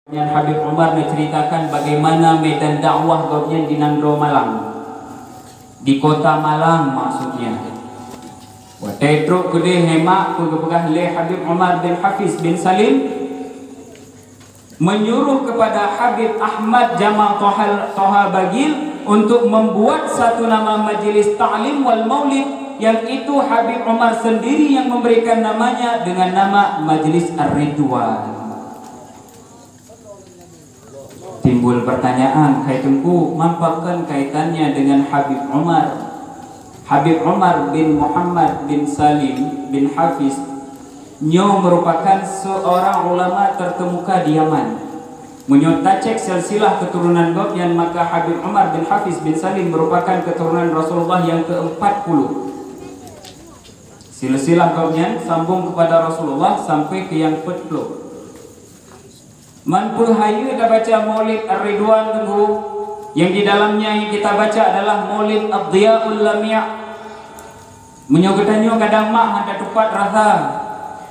Yang Habib Umar menceritakan bagaimana medan dakwah gobnya di Nandro Malang, di kota Malang maksudnya. Watetruk kede hemak pegah le Habib Umar bin Hafiz bin Salim menyuruh kepada Habib Ahmad Jamal Toha Bagil untuk membuat satu nama majelis ta'lim wal maulid, yang itu Habib Umar sendiri yang memberikan namanya dengan nama Majelis Ar-Ridwan. Timbul pertanyaan, kaitanku mampakan kaitannya dengan Habib Umar. Habib Umar bin Muhammad bin Salim bin Hafiz nyo merupakan seorang ulama terkemuka di Yaman. Menyotacek silsilah keturunan gobyan, maka Habib Umar bin Hafiz bin Salim merupakan keturunan Rasulullah yang ke-40. Silsilah gobyan sambung kepada Rasulullah sampai ke yang 40. Manpul hayu dah baca Maulid Ar-Ridwan tunggu, yang di dalamnya yang kita baca adalah Maulid Ad-Diya'ul Lamia'. Menyogetannya kadang mak ada tepat rasa,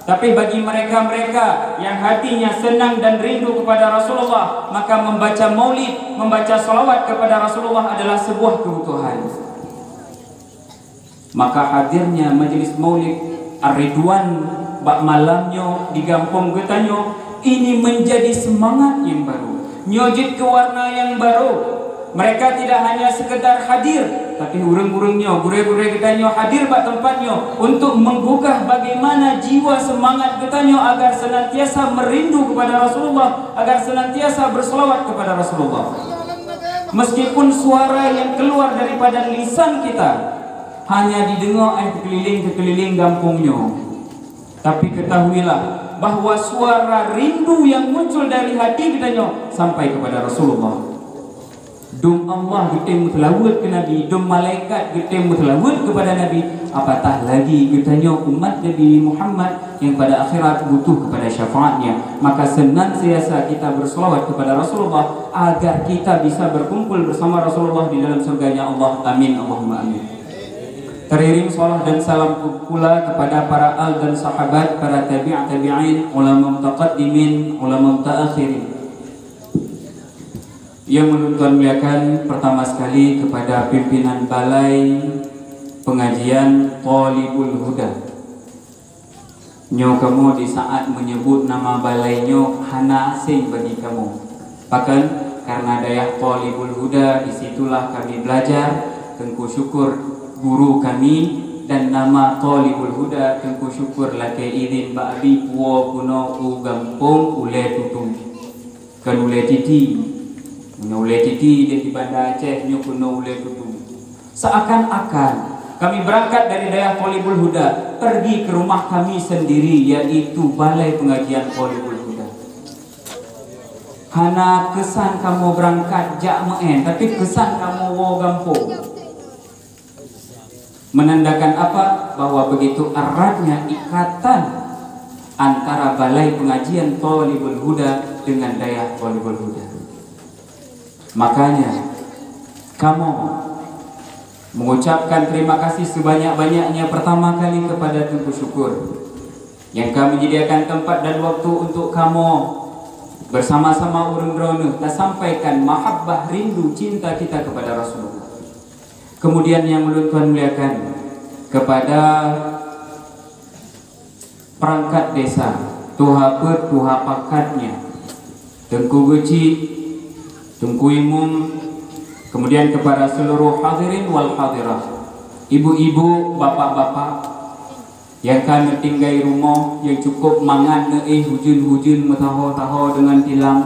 tapi bagi mereka-mereka yang hatinya senang dan rindu kepada Rasulullah, maka membaca Maulid, membaca salawat kepada Rasulullah adalah sebuah kebutuhan. Maka hadirnya majelis Maulid Ar-Ridwan bak malamnya di Gampong Getanyo ini menjadi semangat yang baru, nyojit ke warna yang baru. Mereka tidak hanya sekedar hadir, tapi urang-urangnya, gure-gure kitanya hadir pada tempatnya untuk menggugah bagaimana jiwa semangat kitanya agar senantiasa merindu kepada Rasulullah, agar senantiasa berselawat kepada Rasulullah. Meskipun suara yang keluar daripada lisan kita hanya didengar kekeliling gampungnya, tapi ketahuilah bahwa suara rindu yang muncul dari hati kitanya sampai kepada Rasulullah. Dum Allah getem mutlawud ke Nabi, dum malaikat getem mutlawud kepada Nabi, apatah lagi kitanya umat Nabi Muhammad yang pada akhirat butuh kepada syafaatnya. Maka senantiasa kita berselawat kepada Rasulullah agar kita bisa berkumpul bersama Rasulullah di dalam surganya Allah. Amin, Allahumma amin. Teriring salam dan salam pula kepada para al dan sahabat, para tabi'in, ulama mutaqaddimin, ulama mutaakhirin. Yang menuntun muliakan pertama sekali kepada pimpinan balai pengajian Thalibul Huda. Nyo kamu di saat menyebut nama balainya hana asing bagi kamu. Bahkan karena daya Thalibul Huda, disitulah kami belajar. Tengku syukur guru kami, dan nama Thalibul Huda tengku syukur lake izin ba'bi puwa kuno u gampung ule tutung kan ule titi dia di Banda Aceh nyo kuno ule tutung. Seakan-akan kami berangkat dari daerah Thalibul Huda pergi ke rumah kami sendiri, yaitu balai pengajian Thalibul Huda. Hana kesan kamu berangkat jak meen, tapi kesan kamu wo gampung. Menandakan apa? Bahwa begitu eratnya ikatan antara balai pengajian Thalibul Huda dengan daya Thalibul Huda. Makanya kamu mengucapkan terima kasih sebanyak-banyaknya pertama kali kepada Tengku Syukur yang kami menyediakan tempat dan waktu untuk kamu bersama-sama urang drono kita sampaikan mahabbah, rindu, cinta kita kepada Rasulullah. Kemudian yang Tuhan muliakan kepada perangkat desa, tuha pet, tuha pakatnya, Tengku Geci, Tengku Imum, kemudian kepada seluruh hadirin wal hadirah, ibu-ibu, bapak-bapak yang kan tinggal rumah yang cukup mangan hujun-hujun metaho-taho dengan tilang.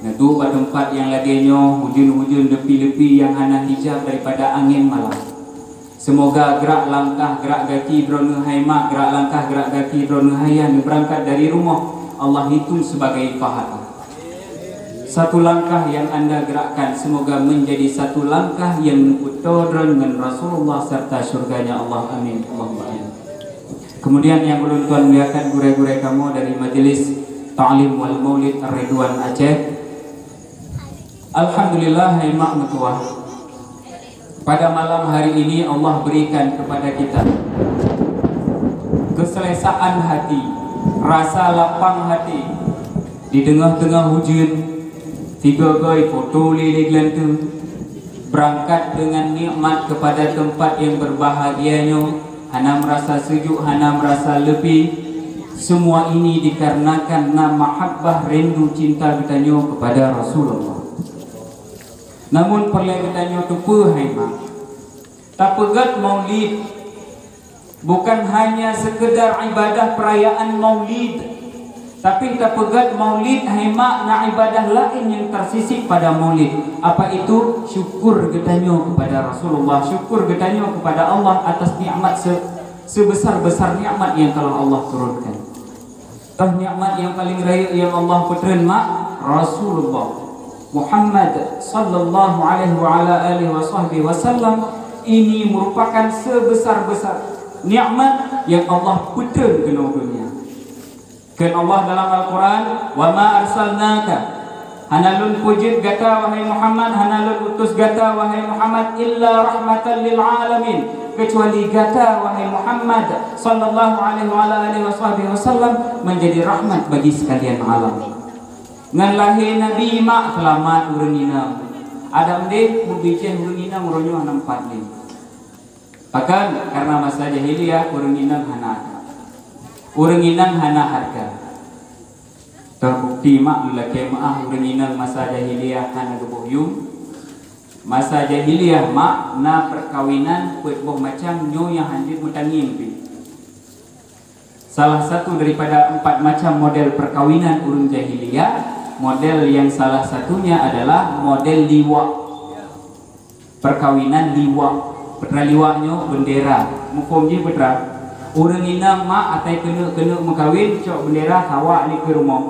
Nah tu pada tempat yang laginya hujun-hujun lepi-lepi yang hana hijab daripada angin malam. Semoga gerak langkah gerak kaki drone haima, gerak langkah gerak kaki drone hayan berangkat dari rumah Allah hitung sebagai pahala. Satu langkah yang anda gerakkan semoga menjadi satu langkah yang utodron dengan Rasulullah serta surganya Allah. Amin, Allahumma amin. Kemudian yang belum Tuhan muliakan gure-gure kamu dari Majelis Ta'lim wal Maulid Ar-Ridwan Aceh. Alhamdulillah, haimak mutuah. Pada malam hari ini Allah berikan kepada kita keselesaan hati, rasa lapang hati, di tengah-tengah hujan, 3 gay foto lele gelantu, berangkat dengan nikmat kepada tempat yang berbahagianya, hana merasa sejuk, hana merasa lebih. Semua ini dikarenakan mahabbah rindu cinta bertanya kepada Rasulullah. Namun perlu bertanya tupu hai mak, tak pegat maulid bukan hanya sekedar ibadah perayaan maulid, tapi tak pegat maulid hai mak na ibadah lain yang tersisip pada maulid. Apa itu? Syukur bertanya kepada Rasulullah, syukur bertanya kepada Allah atas nikmat sebesar-besar nikmat yang telah Allah turunkan. Tah nikmat yang paling raya yang Allah berikan mak Rasulullah Muhammad sallallahu alaihi wa ala alihi wasallam. Ini merupakan sebesar-besar nikmat yang Allah berikan ke dunia. Kan Allah dalam Al-Quran, wa ma arsalnaka, hanalun pujit gata wahai Muhammad, hanalun utus gata wahai Muhammad illa rahmatan lil alamin, kecuali gata wahai Muhammad sallallahu alaihi wasallam menjadi rahmat bagi sekalian alam. Ngan lahir Nabi mak selamat urang ina. Adam deh berbicara urang ina muronyo hanam 4 ni. Bahkan karena masa jahiliyah urang ina hana. Urang ina hana harga. Terbukti mak lelaki maah urang ina masa jahiliyah hana gebuhyum. Masa jahiliyah mak na perkawinan buat macam nyo yang hanjit mutangin pi. Salah satu daripada 4 macam model perkawinan urang jahiliyah, model yang salah satunya adalah model liwa. Perkawinan liwa. Petra liwanya bendera. Mukom je petra. Urang ina mak atai kena mengkawin cok bendera hawa ni ke rumah.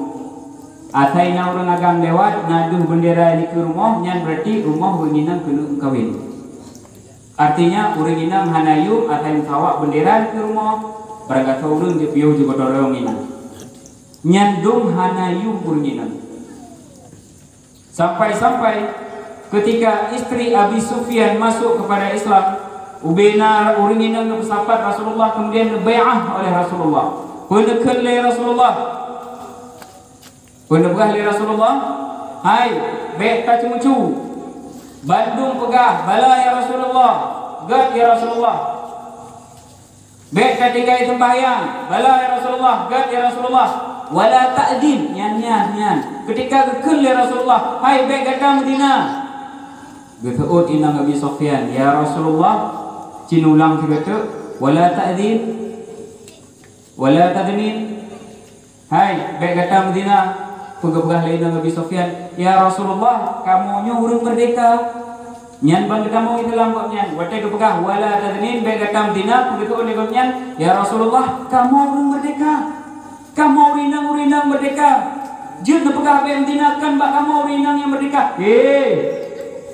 Atai na orang agam lewat naduh bendera ni ke rumah, nyan berarti rumah urang ina kena mengkawin. Artinya urang ina hanayu atai hawa bendera ni ke rumah. Barangkali urang je piuh je kotor urang ina. Nyan dum hanayu urang ina. Sampai-sampai ketika istri Abi Sufyan masuk kepada Islam, ubena urang ina bersahabat Rasulullah, kemudian bai'ah oleh Rasulullah. Penekan oleh Rasulullah. Penegah oleh Rasulullah. Hai, baik tak cemucu. Bandung pegah, bala ya Rasulullah. Gad ya Rasulullah. Baik ketika sembahyang, bala ya Rasulullah. Gad ya Rasulullah. Wala ta'din, nyan. Ketika gekul ya Rasulullah. Hai, baik kata Madinah. Geteut ina Nabi Sufyan, ya Rasulullah, cinulang kata, wala ta'din, wala tadnin. Hai, baik kata Madinah, pegah-pegah lain Nabi Sufyan, ya Rasulullah, kamu nya urang merdeka. Nyan bang kamu itu lambak nyan, watai pegah wala tadnin, baik kata Madinah, begitu oleh nyan, ya Rasulullah, kamu urang merdeka. Kamu urinang merdeka. Jun pegah baik Madinah kan bak kamu urinang yang merdeka.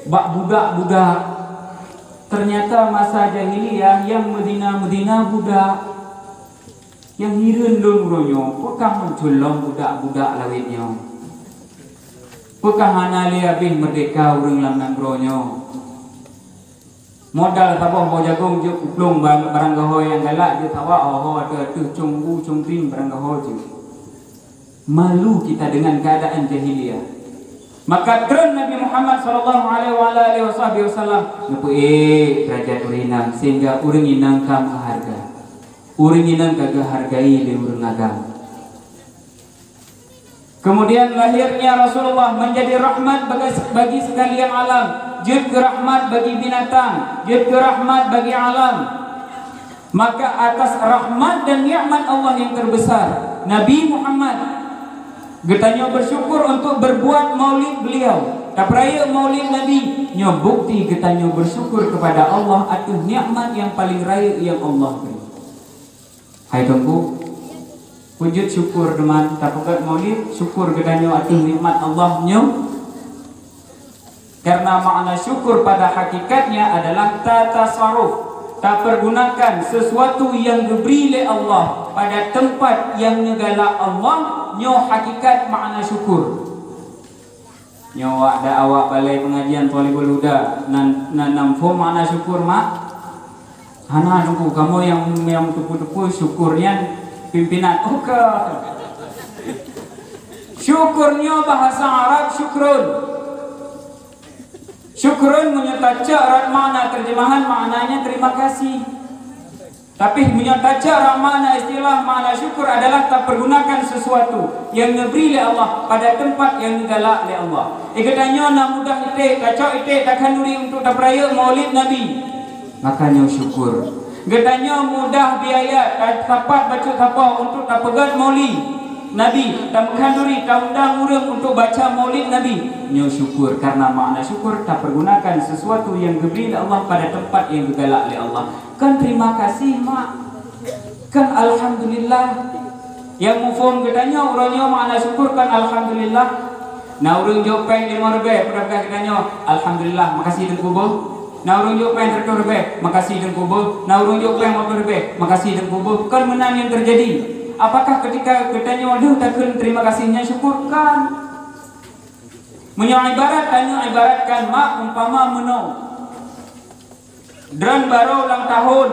Bak budak-budak. Ternyata masa jahiliyah yang Medina budak. Yang hireun don uronyo, pekah menculong budak-budak lawitnya. Pekah hana li habis merdeka urang lanang uronyo. Modal tabah mau jagung je uplung barang gahoy yang galak je tawa ada cung ting barang gahoy je. Malu kita dengan keadaan jahiliyah. Maka tren Nabi Muhammad sallallahu alaihi wasallam nupu derajat urinang sehingga urang inang kam harga. Urang inang kagak hargai le urang agama. Kemudian lahirnya Rasulullah menjadi rahmat bagi sekalian alam, jud rahmat bagi binatang, jud rahmat bagi alam. Maka atas rahmat dan nikmat Allah yang terbesar, Nabi Muhammad getanya bersyukur untuk berbuat maulid beliau. Tak peraya maulid Nabi, nya bukti getanya bersyukur kepada Allah atas nikmat yang paling raya yang Allah beri. Hai tunggu, wujud syukur teman, tak pegat maulid, syukur getanya atas nikmat Allah nya. Karena makna syukur pada hakikatnya adalah tata saruf, tak pergunakan sesuatu yang diberi oleh Allah pada tempat yang negala Allah, nyo hakikat makna syukur. Nyo ada awak balai pengajian Thalibul Huda nanam fo makna syukur mak. Hana nunggu kamu yang tepu-tepu syukurnya pimpinan. Syukurnya bahasa Arab syukrun. Syukrun menyatakan erat makna terjemahan maknanya terima kasih. Tapi menyatakan erat makna istilah makna syukur adalah tak pergunakan sesuatu yang diberi oleh Allah pada tempat yang digalak oleh Allah. Katanya nak mudah itik, kacau itik takkan nuri untuk tak peraya Maulid Nabi. Makanya syukur. Katanya mudah biaya tak dapat baca tapau untuk tak pegat Maulid Nabi, tak menghanduri, tak undang orang untuk baca Maulid Nabi. Nyo syukur, karena makna syukur tak pergunakan sesuatu yang diberi Allah pada tempat yang digalak oleh Allah. Kan terima kasih mak, kan alhamdulillah. Yang mufum katanya orangnya makna syukur kan alhamdulillah. Nah orang jawab peng 5 lebih, pernah katanya alhamdulillah, makasih dan kubur. Nah orang jawab peng 100 lebih, makasih dan kubur. Nah orang jawab peng 50 lebih, makasih dan kubur. Kan menang yang terjadi. Apakah ketika katanya waduh takkan terima kasihnya syukurkan? Menyo ibarat tanya ibaratkan mak umpama meno. Dran baru ulang tahun.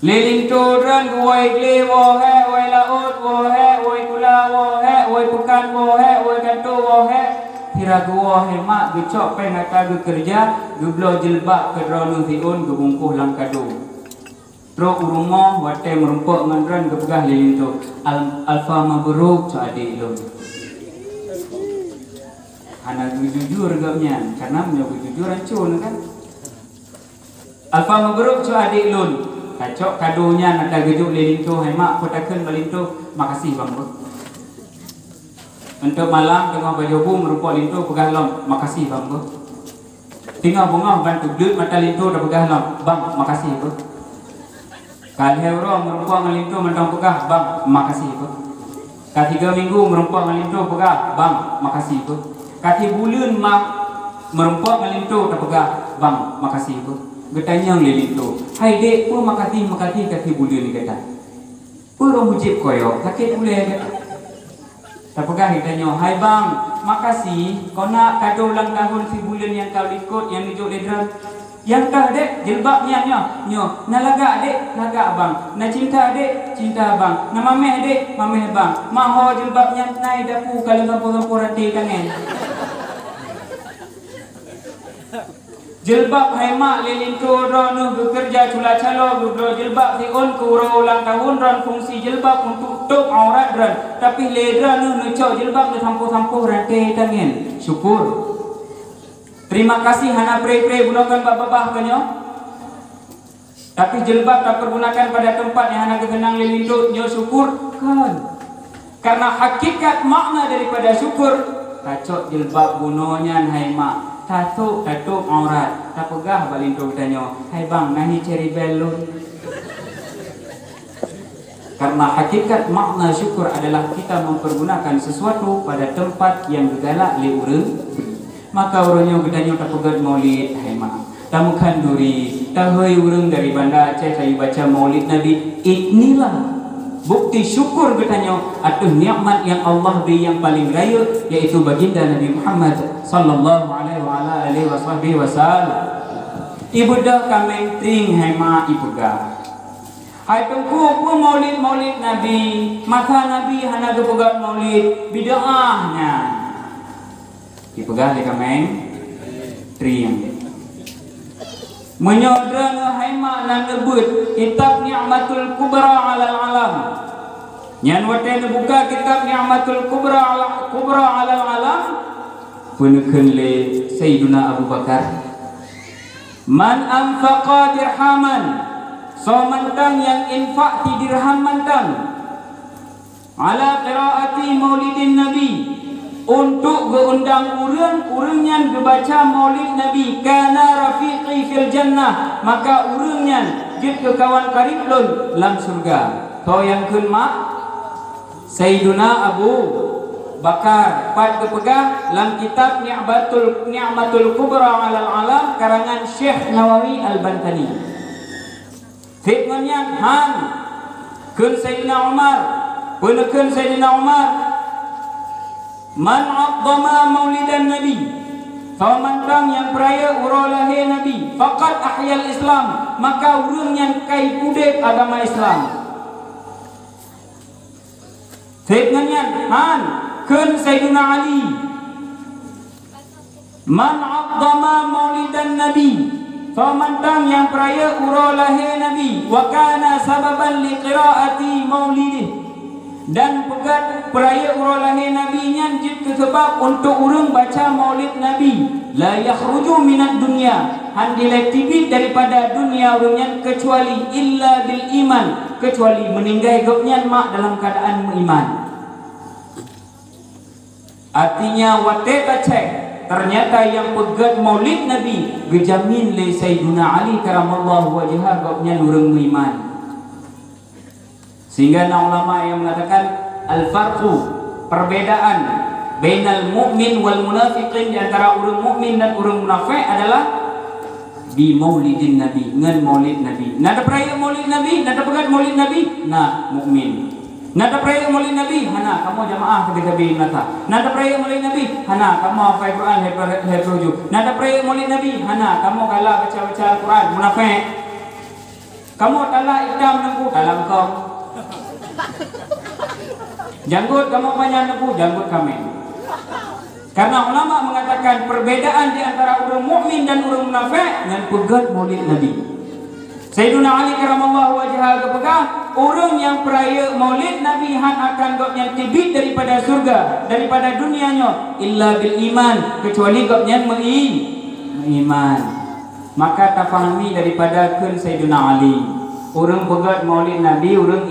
Liling tu dran woi gle wo he woi laut wo he woi kula wo he woi pekan wo he woi kanto wo he. Kira gua he mak gecok pe ngata kerja geblo jilbab ke dronu tiun gebungkuh lang kado. Terus rumah wate merumpuk ngandran kepegah lilin tu alfa mabruk tu adik lu. Anak jujur gamnya karena punya jujur rancun kan. Alfa mabruk tu adik lu. Kacok kadonya nak gejuk lilin tu hai mak kotakeun balin tu makasih bang bro. Untuk malam tengah baju bu merumpuk lin tu pegah lom makasih bang bro. Tinggal bunga bantu duit mata lin tu dah pegah lom bang makasih bro. Kali orang merumpuk ngelintu mentang pegah bang makasih bro. Ketiga minggu merumpuk ngelintu pegah bang makasih bro. Kati bulan mak merumpuk ngelintu tak pegah bang makasih bro. Getanya ngelintu hai dek pun makasih kati bulan ni kata pun hujib koyok sakit boleh kata tak pegah getanya hai bang makasih kau nak kado ulang tahun si bulan yang kau ikut yang dijuk ledran. Yang kah dek jilbabnya nyo nalaga dek laga abang na cinta dek cinta abang na mameh dek mameh bang maho jilbabnya nai dapu kalau ngampur rati kangen jilbab hemak lilin rono bekerja cula calo gubro jilbab tiun kuro ulang tahun ron fungsi jilbab untuk tutup aurat ron tapi ledra nu cok jilbab nu sampuh rati kangen syukur. Terima kasih hana pray gunakan babah kanyo. Tapi jilbab tak pergunakan pada tempat yang hana kegenang lilindut nyo syukur kan. Karena hakikat makna daripada syukur kacok jilbab gunonya hai mak tatuk aurat tak pegah balindut tanyo hai bang nahi cherry balloon. Karena hakikat makna syukur adalah kita mempergunakan sesuatu pada tempat yang digalak li urang. Maka orangnya gedanya tak pegat Maulid hai mak tamu kanduri tahui urang dari Banda Aceh saya baca Maulid Nabi. Inilah bukti syukur gedanya atuh nikmat yang Allah beri yang paling raya yaitu baginda Nabi Muhammad sallallahu alaihi wasallam. Ibu dah kami tring hai mak ipegah hai tengku pun Maulid Nabi maka Nabi hana gepegat Maulid bid'ahnya dipegah di kameng triang menyodra ngahaimak nan nebut kitab Ni'matul Kubra alal alam nyan wate buka kitab Ni'matul Kubra alal alam punukeun le Sayyiduna Abu Bakar man anfaqa dirhaman so mantang yang infak ti dirham mantang ala qiraati maulidin nabi untuk geundang urang-urangnya gebaca Maulid Nabi kana rafiqi fil jannah maka urangnya jid ke kawan karib lun lam surga. Kau yang mak Sayyiduna Abu Bakar pat kepegah lam kitab Ni'matul Kubra alal alam karangan Syekh Nawawi Al-Bantani. Fitnanya han kun Sayyidina Umar punekeun Sayyidina Umar man aqdama maulidan nabi famantang yang peraya urang lahir nabi faqad ahyal islam maka urang yang kai pudek agama Islam Setnganyan han kun Sayyidina Ali man 'azzama maulidan nabi famantang yang peraya urau lahir nabi wa kana sababan li qiraati maulidih dan pegat peraya urau lahir nabi nya jid sebab untuk urang baca maulid nabi la yakhruju minad dunya han diletibit daripada dunia urangnya kecuali illa bil iman kecuali meninggal gopnya mak dalam keadaan beriman. Artinya wate cek ternyata yang pegat maulid nabi gejamin le Sayyiduna Ali karamallahu wajhah gopnya urang beriman. Sehingga ulama yang mengatakan al-farqu perbedaan bainal mu'min wal munafiqin di antara orang mukmin dan orang munafik adalah bi maulidin nabi ngan maulid nabi. Nada peraya maulid nabi, nada pegat maulid nabi, nah mukmin. Nada peraya maulid nabi, hana kamu jamaah ketika bi nata. Nada peraya maulid nabi, hana kamu hafal Quran heproju. Nada peraya maulid nabi, hana kamu kalah baca-baca Quran munafik. Kamu talah ikdam nengku dalam kau. Janggut kamu banyak nengku janggut kami. Karena ulama mengatakan perbedaan di antara orang mukmin dan orang munafik dengan pegat maulid nabi. Sayyiduna Ali karamallahu wajhah kepegang orang yang peraya maulid nabi han akan gopnya tibit daripada surga daripada dunianya illa bil iman kecuali gopnya iman. Maka tafahami daripada kun Sayyiduna Ali orang pegat maulid nabi orang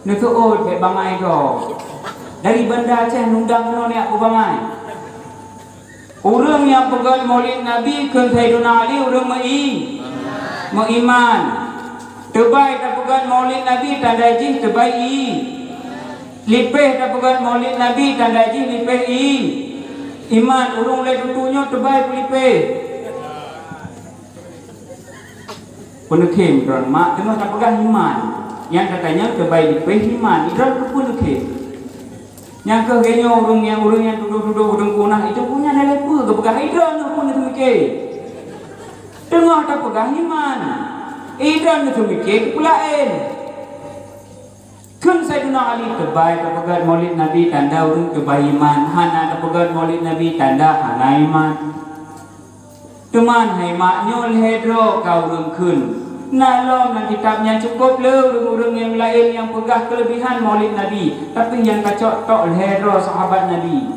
nutu od ke bangai ko dari Banda Aceh nundang ni aku bangai. Orang yang pegat maulid nabi kun Sayyiduna Ali orang iman. Tebai tak pegat maulid nabi tanda jih tebai lipeh tak pegat maulid nabi tanda jih lipeh iman. Urung le tutunya tebai lipeh penukim dron mak tengah tak pegang iman yang katanya tebai lipeh iman idron penukim yang kegenya urung yang duduk-duduk urung punah itu punya nilai apa kepegang idron pun itu mikir tengah tak pegang iman idron itu mikir kepulain kun Sayyiduna Ali tebai tak pegang maulid nabi tanda urung tebai iman hana tak pegang maulid nabi tanda hana iman teman hai maknyol hedro kau urung kun nalom dan kitabnya cukup le urang-urang yang lain yang pegah kelebihan maulid nabi tapi yang kacok tok hedro sahabat nabi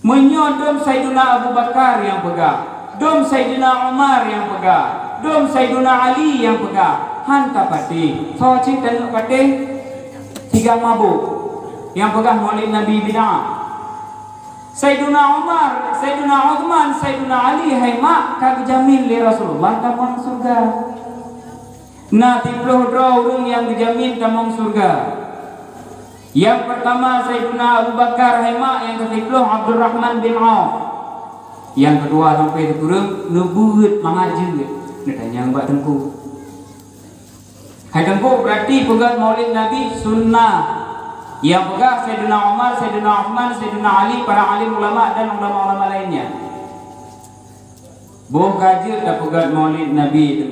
menyodom Sayyiduna Abu Bakar yang pegah dom Sayyidina Umar yang pegah dom Sayyiduna Ali yang pegah han kapati fauci dan kapati tiga mabuk yang pegah maulid nabi bid'ah Sayyiduna Umar, Sayyiduna Uthman, Sayyiduna Ali hai mak kag jamin li Rasulullah tamang surga. Nah, 30 orang yang dijamin tamang surga. Yang pertama Sayyiduna Abu Bakar hai mak, yang ke-10 Abdurrahman bin Auf. Yang kedua sampai turun nubuat mangajeng. Ditanya mbak tengku. Hai tengku berarti pegat maulid Nabi sunnah. Yang pegang Sayyidina Umar, Sayyidina Uthman, Sayyidina Ali, para alim ulama dan ulama-ulama lainnya. Boh gajir tak pegang maulid Nabi itu.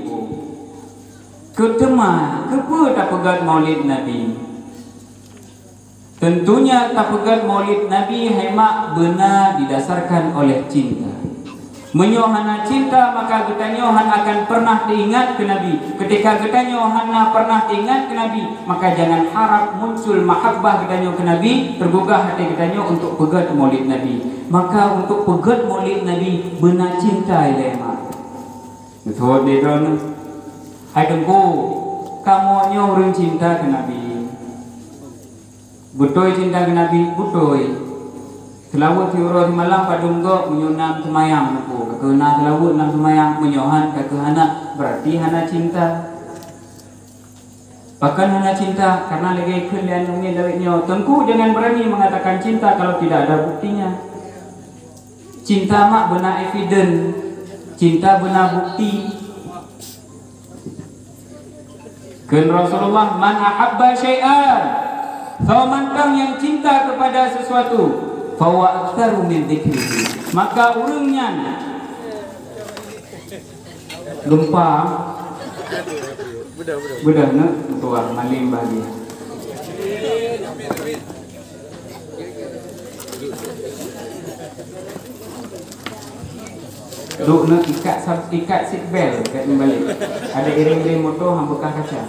Ketema, kepa tak pegang maulid Nabi. Tentunya tak pegang maulid Nabi hemak benar didasarkan oleh cinta. Menyohana cinta maka getanyohan akan pernah diingat ke Nabi. Ketika getanyohan pernah diingat ke Nabi, maka jangan harap muncul mahabbah getanyo ke Nabi, tergugah hati getanyo untuk pegat maulid Nabi. Maka untuk pegat maulid Nabi benar cinta ilmu. Betul betul. Hai tengku, kamu nyo orang cinta ke Nabi. Betul cinta ke Nabi, betul. Selawat tiuro di malam padunggo menyunam semayang nuku kekena selawat nang semayang menyohan kekehana berarti hana cinta. Bahkan hana cinta karena lagi kalian ini dawetnya. Tengku jangan berani mengatakan cinta kalau tidak ada buktinya. Cinta mak benar evident, cinta benar bukti. Kan Rasulullah man ahabba syai'an, famantang yang cinta kepada sesuatu fawa aktsaru min dzikrihi, maka urangnya gempa Budah nak tuar malim bahagia. Duk nak ikat seat belt kat ni balik. Ada iring-iring motor hang bekas kaca.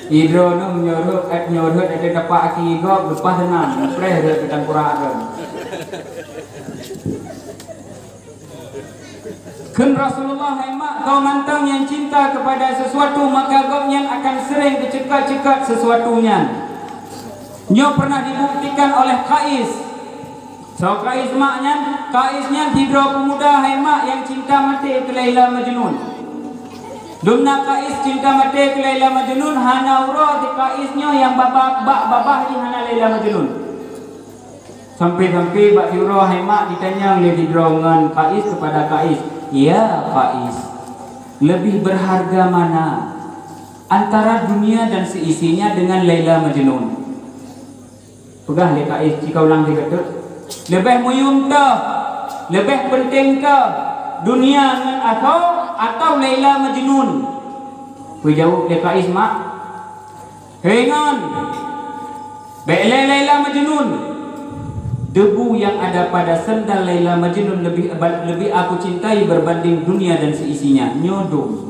Hidro nu menyorot ada dapat aki gop lepas tenang preh dia kita kurang. Kun Rasulullah hemat kau mantang yang cinta kepada sesuatu maka kau yang akan sering dicekat-cekat sesuatunya. Nyo pernah dibuktikan oleh Qais. So Qais Qaisnya hidro pemuda hemat yang cinta mati ke Laila Majnun. Dumna Qais cinta mati ke Laila Majnun hana uro di Qaisnya yang babah di hana Laila Majnun. Sampai-sampai bak uro hemat ditanya oleh hidro dengan Qais kepada Qais. Ya Qais, lebih berharga mana antara dunia dan seisinya dengan Laila Majnun? Pegah le Qais jika ulang dia kata, lebih muyum ke, lebih penting ke dunia dengan atau Laila Majnun? Hui jawab le Qais mak, hengan bele Laila Majnun. Debu yang ada pada sendal Laila Majnun lebih aku cintai berbanding dunia dan seisinya. Nyodong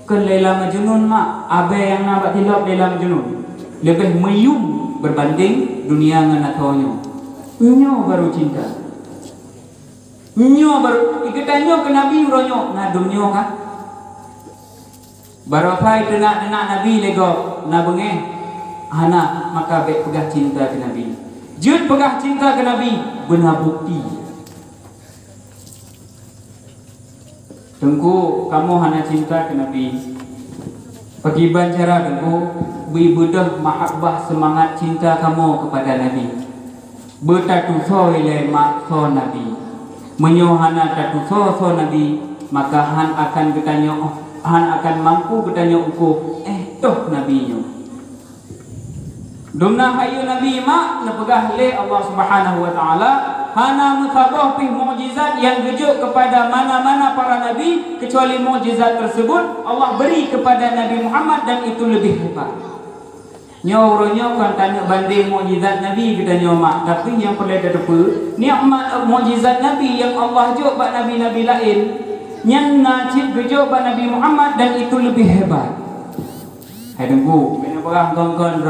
ke Laila Majnun mak, abe yang nak tilap Laila Majnun lebih meyum berbanding dunia dengan atonyo. Nyo baru cinta. Nyo baru ikatanyo ke Nabi uronyo nadumnyo kan. Baru fai denak Nabi lego nabenge hana maka baik pegah cinta ke Nabi. Jud pegah cinta ke Nabi benar bukti. Tengku kamu hana cinta ke Nabi. Pagiban cara tengku bui bedah mahabbah semangat cinta kamu kepada Nabi. Betatu so ile mak so Nabi. Menyohana tatu so Nabi maka han akan bertanya han akan mampu bertanya uku toh Nabi nyo. Dumna hayu Nabi mak nepegah le Allah Subhanahu wa taala hana musabah pi mukjizat yang gejuk kepada mana-mana para nabi kecuali mukjizat tersebut Allah beri kepada Nabi Muhammad dan itu lebih hebat. Nyoronyo kan tanya banding mukjizat Nabi kita nyomak tapi yang perlu depa nikmat mukjizat Nabi yang Allah juk bak nabi-nabi lain yang najib gejuk bak Nabi Muhammad dan itu lebih hebat. Hai tunggu perang kon-kon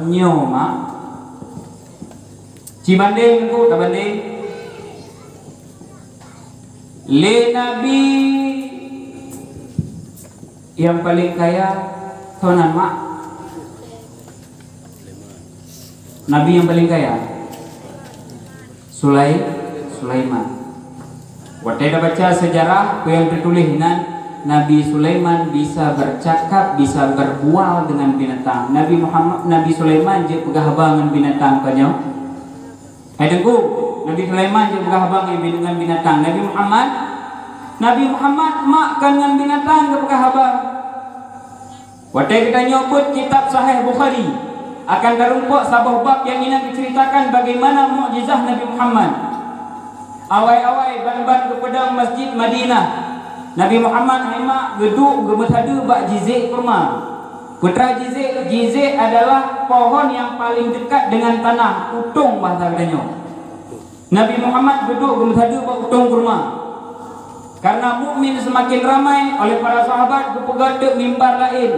nyo mak ci banding ku tak banding le Nabi yang paling kaya tonan mak Nabi yang paling kaya Sulaiman. Waktu dah baca sejarah yang tertulis Nabi Sulaiman bisa bercakap, bisa berbual dengan binatang. Nabi Sulaiman je pegah abang dengan binatang kanyo. Hai tengku, Nabi Sulaiman je pegah abang dengan binatang. Nabi Muhammad makan dengan binatang ke pegah abang. Waktu kita nyebut kitab Sahih Bukhari akan terumpuk sabah bab yang ini diceritakan bagaimana mukjizat Nabi Muhammad. Awai-awai ban-ban kepada Masjid Madinah. Nabi Muhammad hemak geduk gemetadu bak jizik kurma. Putra jizik adalah pohon yang paling dekat dengan tanah, utung bahasa katanya. Nabi Muhammad geduk gemetadu bak utung kurma. Karena mukmin semakin ramai oleh para sahabat kepegat mimbar lain.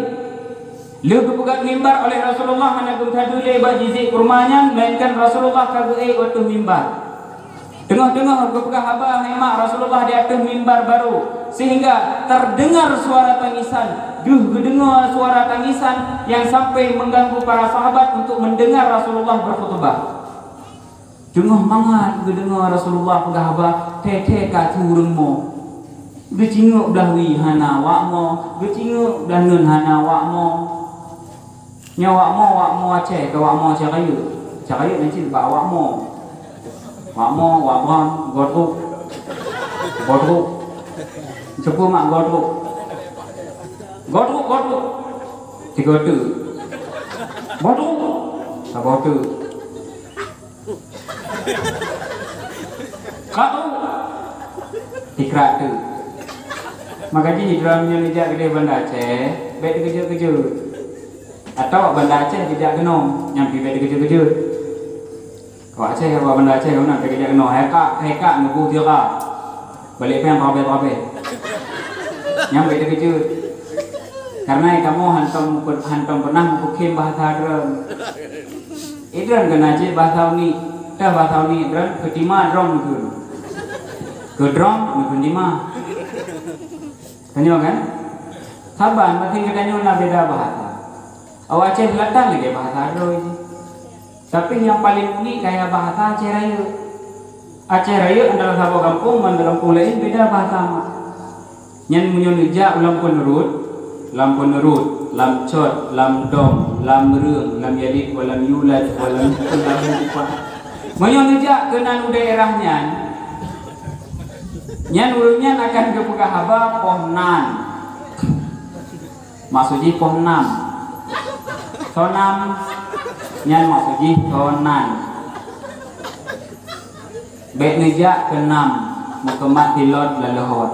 Lu kepegat mimbar oleh Rasulullah hana gemetadu le bak jizik kurmanya melainkan Rasulullah kagak waktu mimbar. Tengah-tengah berpegah abah hemat Rasulullah di atas mimbar baru sehingga terdengar suara tangisan. Dengar suara tangisan yang sampai mengganggu para sahabat untuk mendengar Rasulullah berkhutbah. Tengah mangat dengar Rasulullah pegah abah tete ka turungmo. Gecinguk dahwi hana wakmo, gecinguk dah nun hana wakmo. Nya wakmo aceh ke wakmo cakayu. Cakayu nanti ba wakmo. Wakmo, godruk. Cukup mak godruk. Tiga tu. Godruk. Tak godruk. Tikrak tu. Maka jadi drumnya nejak gede Banda Aceh, baik kejut-kejut. Atau Banda Aceh tidak genong, nyampi baik kejut-kejut. Kau Aceh ya Banda Aceh kau nak kerja genong, heka nubu tira. Balik pen robe-robe. Nyampi baik kejut. Karena kamu hantam pernah mungkin bahasa drum. Idran kena Aceh bahasa ni, dah bahasa ni drum ketima drum tu. Ke drum mungkin lima. Tanya kan? Saban makin katanya nak beda bahasa. Awak Aceh Selatan lagi bahasa Aro ini. Tapi yang paling unik kayak bahasa Aceh Raya. Aceh Raya adalah satu kampung, adalah kampung lain beda bahasa mak. Yang menyunjak lampun nurut, lam cot, lam dom, lam reung, lam yalid, walam yulad, walam kupat. Menyunjak ke nanu daerahnya. Nyan urungnya akan ke pegah haba pohnan. Maksudnya pohnam. Sonam nyan maksudnya sonan. Baik nejak ke enam mukemat tilot lalehot.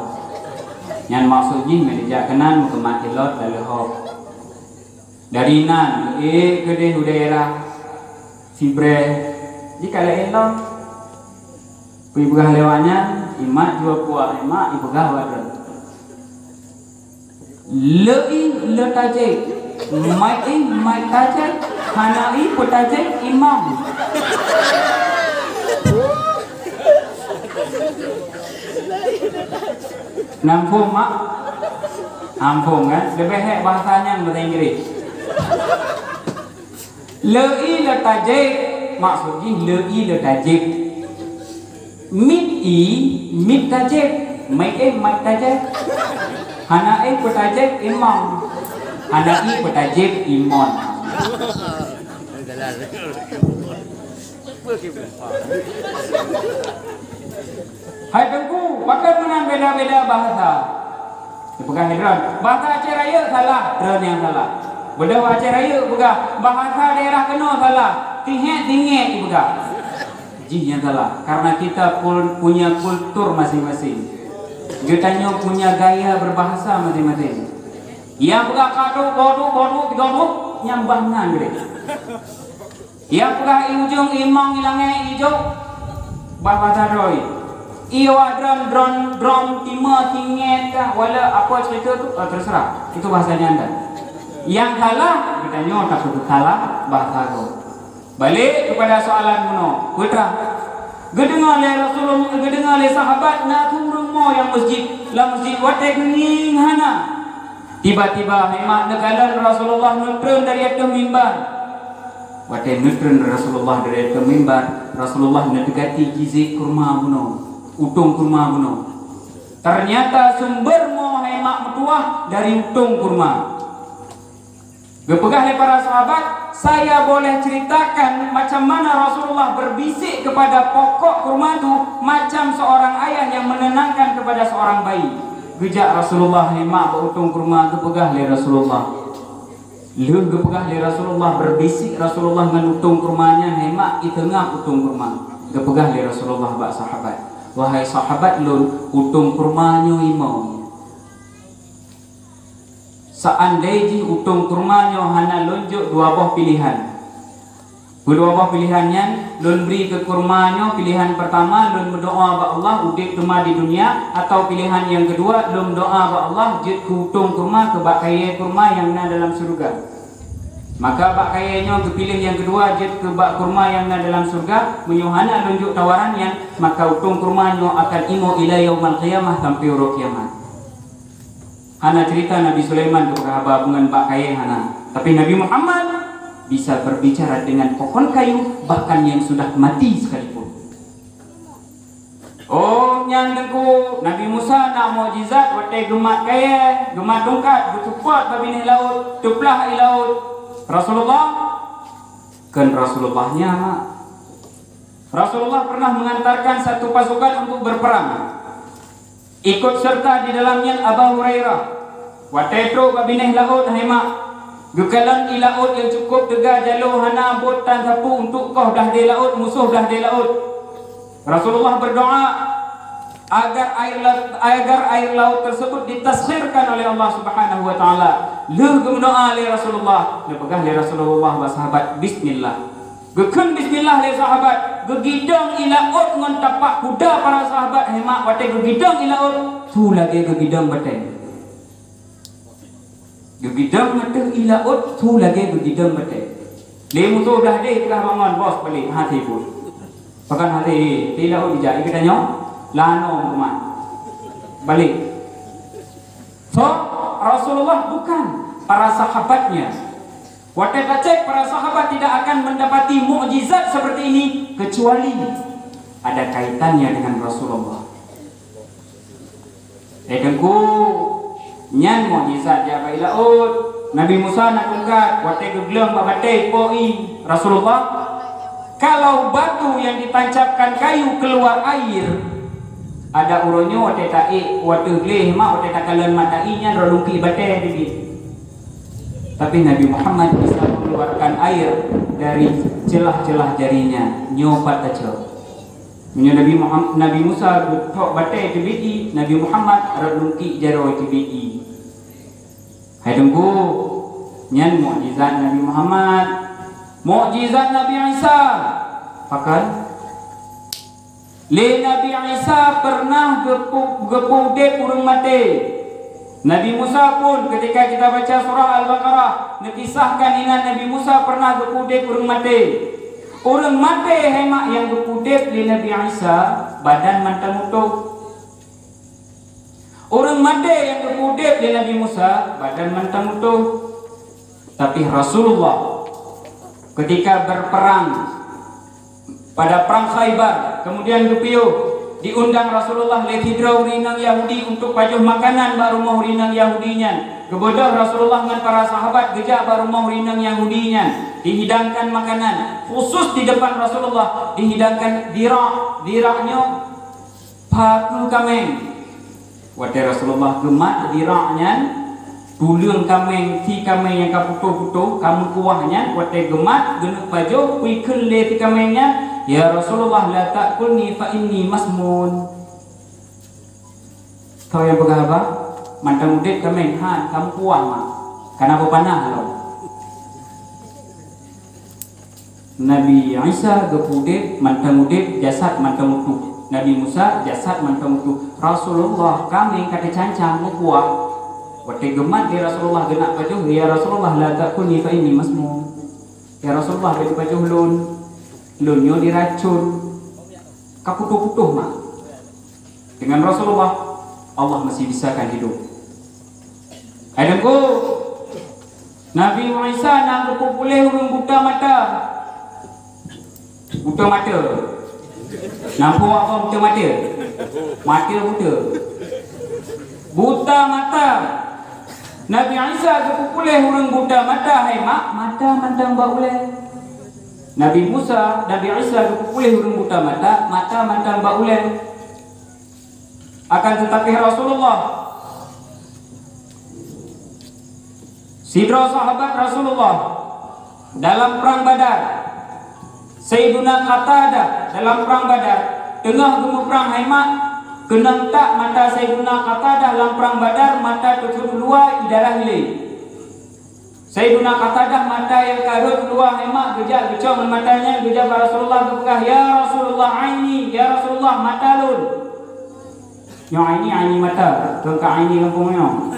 Nyan maksudnya menejak kenan mukemat tilot lalehot. Dari nan ke daerah Sibre. Jika elok pergi pegah lewatnya imak jua kuah imak ibegah wadah le tajik mai tajik hanai petajik imam nampung mak ampung kan lebih hek bahasanya bahasa Inggris le tajik maksudnya le tajik mit tajik mai tajik hanai petajik imam hanai petajik imon. Hai tengku pakai menang beda-beda bahasa. Bukan Hidran bahasa Aceh Raya salah, Hidran yang salah. Beda Aceh Raya bukan bahasa daerah Keno salah, tinghet bukan. Yang salah karena kita punya kultur masing-masing. Kita punya gaya berbahasa masing-masing. Yang pegah kaduk bodoh yang bangan gede. Yang pegah ujung imang hilangnya hijau bahasa Roy. Iwa drum timah tingget kah wala apa cerita tu terserah. Itu bahasanya anda. Yang salah kita tak perlu salah bahasa Roy. Balik kepada soalan muno. Putra. Gedengar oleh Rasulullah, gedengar oleh sahabat nak turun mo yang masjid, la masjid watek ning hana. Tiba-tiba memang nekalan Rasulullah nutron dari atas mimbar. Watek nutron Rasulullah dari atas mimbar. Rasulullah mendekati gizi kurma muno, utung kurma muno. Ternyata sumber mo hemak metuah dari utung kurma. Gepegah oleh para sahabat, saya boleh ceritakan macam mana Rasulullah berbisik kepada pokok kurma itu macam seorang ayah yang menenangkan kepada seorang bayi. Gejak Rasulullah hemak berutung kurma gepegah oleh Rasulullah. Gepegah oleh Rasulullah berbisik Rasulullah menutung kurmanya hemak di tengah utung kurma. Gepegah oleh Rasulullah bak sahabat. Wahai sahabat lun, utung kurmanya imam. Seandainya utung kurmanya hana lonjok dua buah pilihan. Kedua buah pilihannya lun beri ke kurmanya. Pilihan pertama lun berdoa ba Allah udik rumah di dunia, atau pilihan yang kedua lun doa ba Allah jid ke utung kurma ke bak kaya kurma yang na dalam surga. Maka bak kayanya kepilih yang kedua jid ke bak kurma yang na dalam surga. Menyuhana lonjok tawarannya, maka utung kurmanya akan imo ila yaumal qiyamah sampai uro kiamat. Hana cerita Nabi Sulaiman kepada hubungan bak kaya hana. Tapi Nabi Muhammad bisa berbicara dengan pohon kayu bahkan yang sudah mati sekalipun. Oh nyang dengku Nabi Musa nak mukjizat watai gemat kaya, gemat tongkat bercepat babi laut, tuplah di laut. Rasulullah kan Rasulullahnya Rasulullah pernah mengantarkan satu pasukan untuk berperang. Ikut serta di dalamnya Abu Hurairah. Watetro babineh laut hemak. Gekalan di laut yang cukup tegak jalur hana bot tan sapu untuk kau dah di laut, musuh dah di laut. Rasulullah berdoa, agar air laut tersebut ditaskhirkan oleh Allah Subhanahu wa taala. Lu berdoa li Rasulullah, lu pegang li Rasulullah wa sahabat bismillah. Gekun bismillah li sahabat, gegidong ila ut ngon tapak kuda para sahabat hemak bate gegidong ila ut, tu lagi gegidong bate. Gegidong bate ila ut, tu lagi gegidong bate. Le mutu dah deh telah bangun bos balik hati pun. Pakan hati tila ut dijak kita nyo. Lano umat balik. So Rasulullah bukan para sahabatnya. Watai cek para sahabat tidak akan mendapati mukjizat seperti ini kecuali ada kaitannya dengan Rasulullah. Dengku nyan mukjizat ya baila ut Nabi Musa nak ungkat watai gegleng babatei poi Rasulullah. Kalau batu yang ditancapkan kayu keluar air, ada uronyo wate tae wate gleh mak wate takalan matainya rolungki bate di. Tapi Nabi Muhammad bisa mengeluarkan air dari celah-celah jarinya, nyopat aja. Nabi Musa tok bate di, Nabi Muhammad rolungki jaro di. Hai tunggu nyan mukjizat Nabi Muhammad, mukjizat Nabi Isa. Pakai le Nabi Isa pernah gepudek urang mati. Nabi Musa pun ketika kita baca surah Al-Baqarah nakisahkan ingat Nabi Musa pernah gepudek urang mati. Urang mati hemak yang gepudek le Nabi Isa badan mantang utuh. Urang mati yang gepudek le Nabi Musa badan mantang utuh. Tapi Rasulullah ketika berperang pada perang Khaybar, kemudian gepiu diundang Rasulullah letidrau rinang Yahudi untuk pajuh makanan baru mau rinang Yahudinya. Kebodoh Rasulullah dengan para sahabat gejak baru mau rinang Yahudinya. Dihidangkan makanan khusus di depan Rasulullah, dihidangkan diraknya patul kameng. Wadai Rasulullah gemat diraknya tulung kameng ti kameng yang kaputuh-putuh kamu kuahnya wadai gemat genuk pajuh pikul le ti kamengnya. Ya Rasulullah la ta'kulni fa inni masmun. Kau yang berapa? Mantang udik kami kamu kuah mak. Karena apa panah lo. Nabi Isa gepudik mantang udik jasad mantang utuh. Nabi Musa jasad mantang utuh. Rasulullah kami kata cancang kuah. Waktu gemat dia Rasulullah genak pajuh. Ya Rasulullah la ta'kulni fa inni masmun. Ya Rasulullah bagi pajuh lun. Lunyo diracun kaputuh-putuh mak. Dengan Rasulullah Allah masih bisakan hidup. Adamku Nabi Isa nak boleh urung buta mata. Buta mata. Nampak apa buta mata? Mata buta. Buta mata. Nabi Isa boleh urung buta mata hai mak, mata mandang ba boleh. Nabi Musa, Nabi Isa boleh urung buta mata, mata mandang ba uleng. Akan tetapi Rasulullah, sidra sahabat Rasulullah dalam perang Badar, Sayyiduna Qatadah dalam perang Badar, tengah gemu perang hemat, kenang tak mata Sayyiduna Qatadah dalam perang Badar, mata tutup luar idarah hilang. Sayyiduna Qatadah mata yang karut keluar hemak gejak gecong matanya gejak Rasulullah berkah ya Rasulullah aini ya Rasulullah mata lun. Yang aini mata tengka aini kampungnya.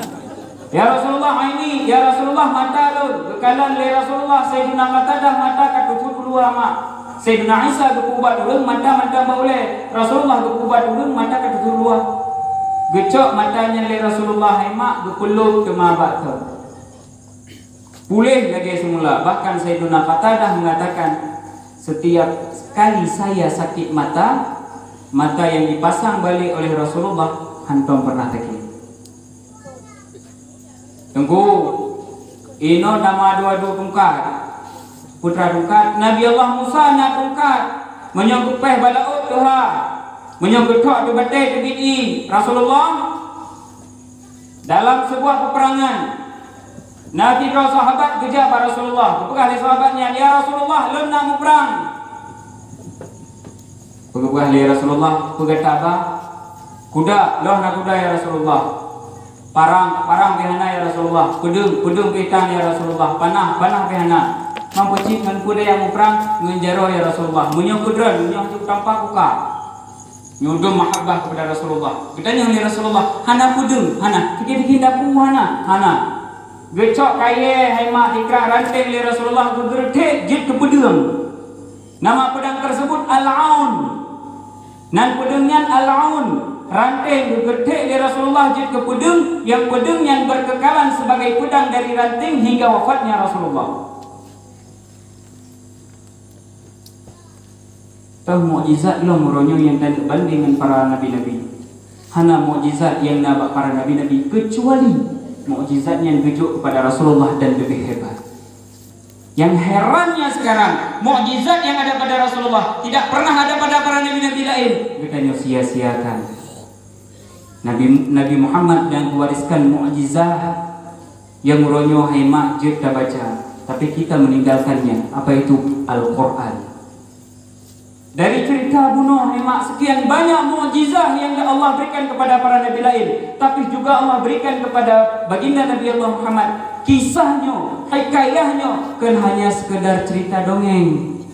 Ya Rasulullah aini ya Rasulullah mata lun. Bekalan le Rasulullah Sayyiduna Qatadah mata katutup keluar mak. Sayyiduna Isa berkubat ulun mata boleh. Rasulullah berkubat ulun mata katutup keluar. Gecok matanya le Rasulullah hemak berkulub ke mabak tu. Pulih lagi semula. Bahkan Sayyiduna Qatadah mengatakan setiap kali saya sakit mata, mata yang dipasang balik oleh Rasulullah hantom pernah sakit. Tunggu ino nama dua tungkat putra tungkat Nabi Allah Musa nak tungkat menyangkut peh balaut Tuhan menyangkut tok di batai di Rasulullah dalam sebuah peperangan. Nabi dua sahabat kejar pada Rasulullah. Pegah sahabatnya, ya Rasulullah, lun nak perang. Pegah Rasulullah, pegah apa? Kuda, loh nak kuda ya Rasulullah. Parang bihana ya Rasulullah. Pedung pitan ya Rasulullah. Panah bihana. Mampu cip ngan kuda yang muprang ngan jaro ya Rasulullah. Munyong kudran, munyong cip tampak kuka. Nyudum mahabbah kepada Rasulullah. Kita yang ya Rasulullah. Hana pedung, hana. Fikir dapu hana. Gecok kaya hema ikra ranting li Rasulullah gugerte jid ke pedung. Nama pedang tersebut Al-Aun. Nan pedungnya Al-Aun. Ranting gugerte li Rasulullah jid ke pedung, yang pedung yang berkekalan sebagai pedang dari ranting hingga wafatnya Rasulullah. Tahu mukjizat lo muronyo yang tak banding dengan para nabi-nabi. Hana mukjizat yang nabak para nabi-nabi kecuali mukjizat yang gejuk kepada Rasulullah dan lebih hebat. Yang herannya sekarang, mukjizat yang ada pada Rasulullah tidak pernah ada pada para nabi-nabi lain. Katanya sia-siakan. Nabi Muhammad yang mewariskan mukjizat yang muronyo hemat je kita baca, tapi kita meninggalkannya. Apa itu? Al-Quran. Dari cerita bunuh hemat sekian banyak mukjizat yang Allah berikan kepada para nabi lain, tapi juga Allah berikan kepada baginda Nabi Allah Muhammad. Kisahnya, hikayahnya kan hanya sekedar cerita dongeng,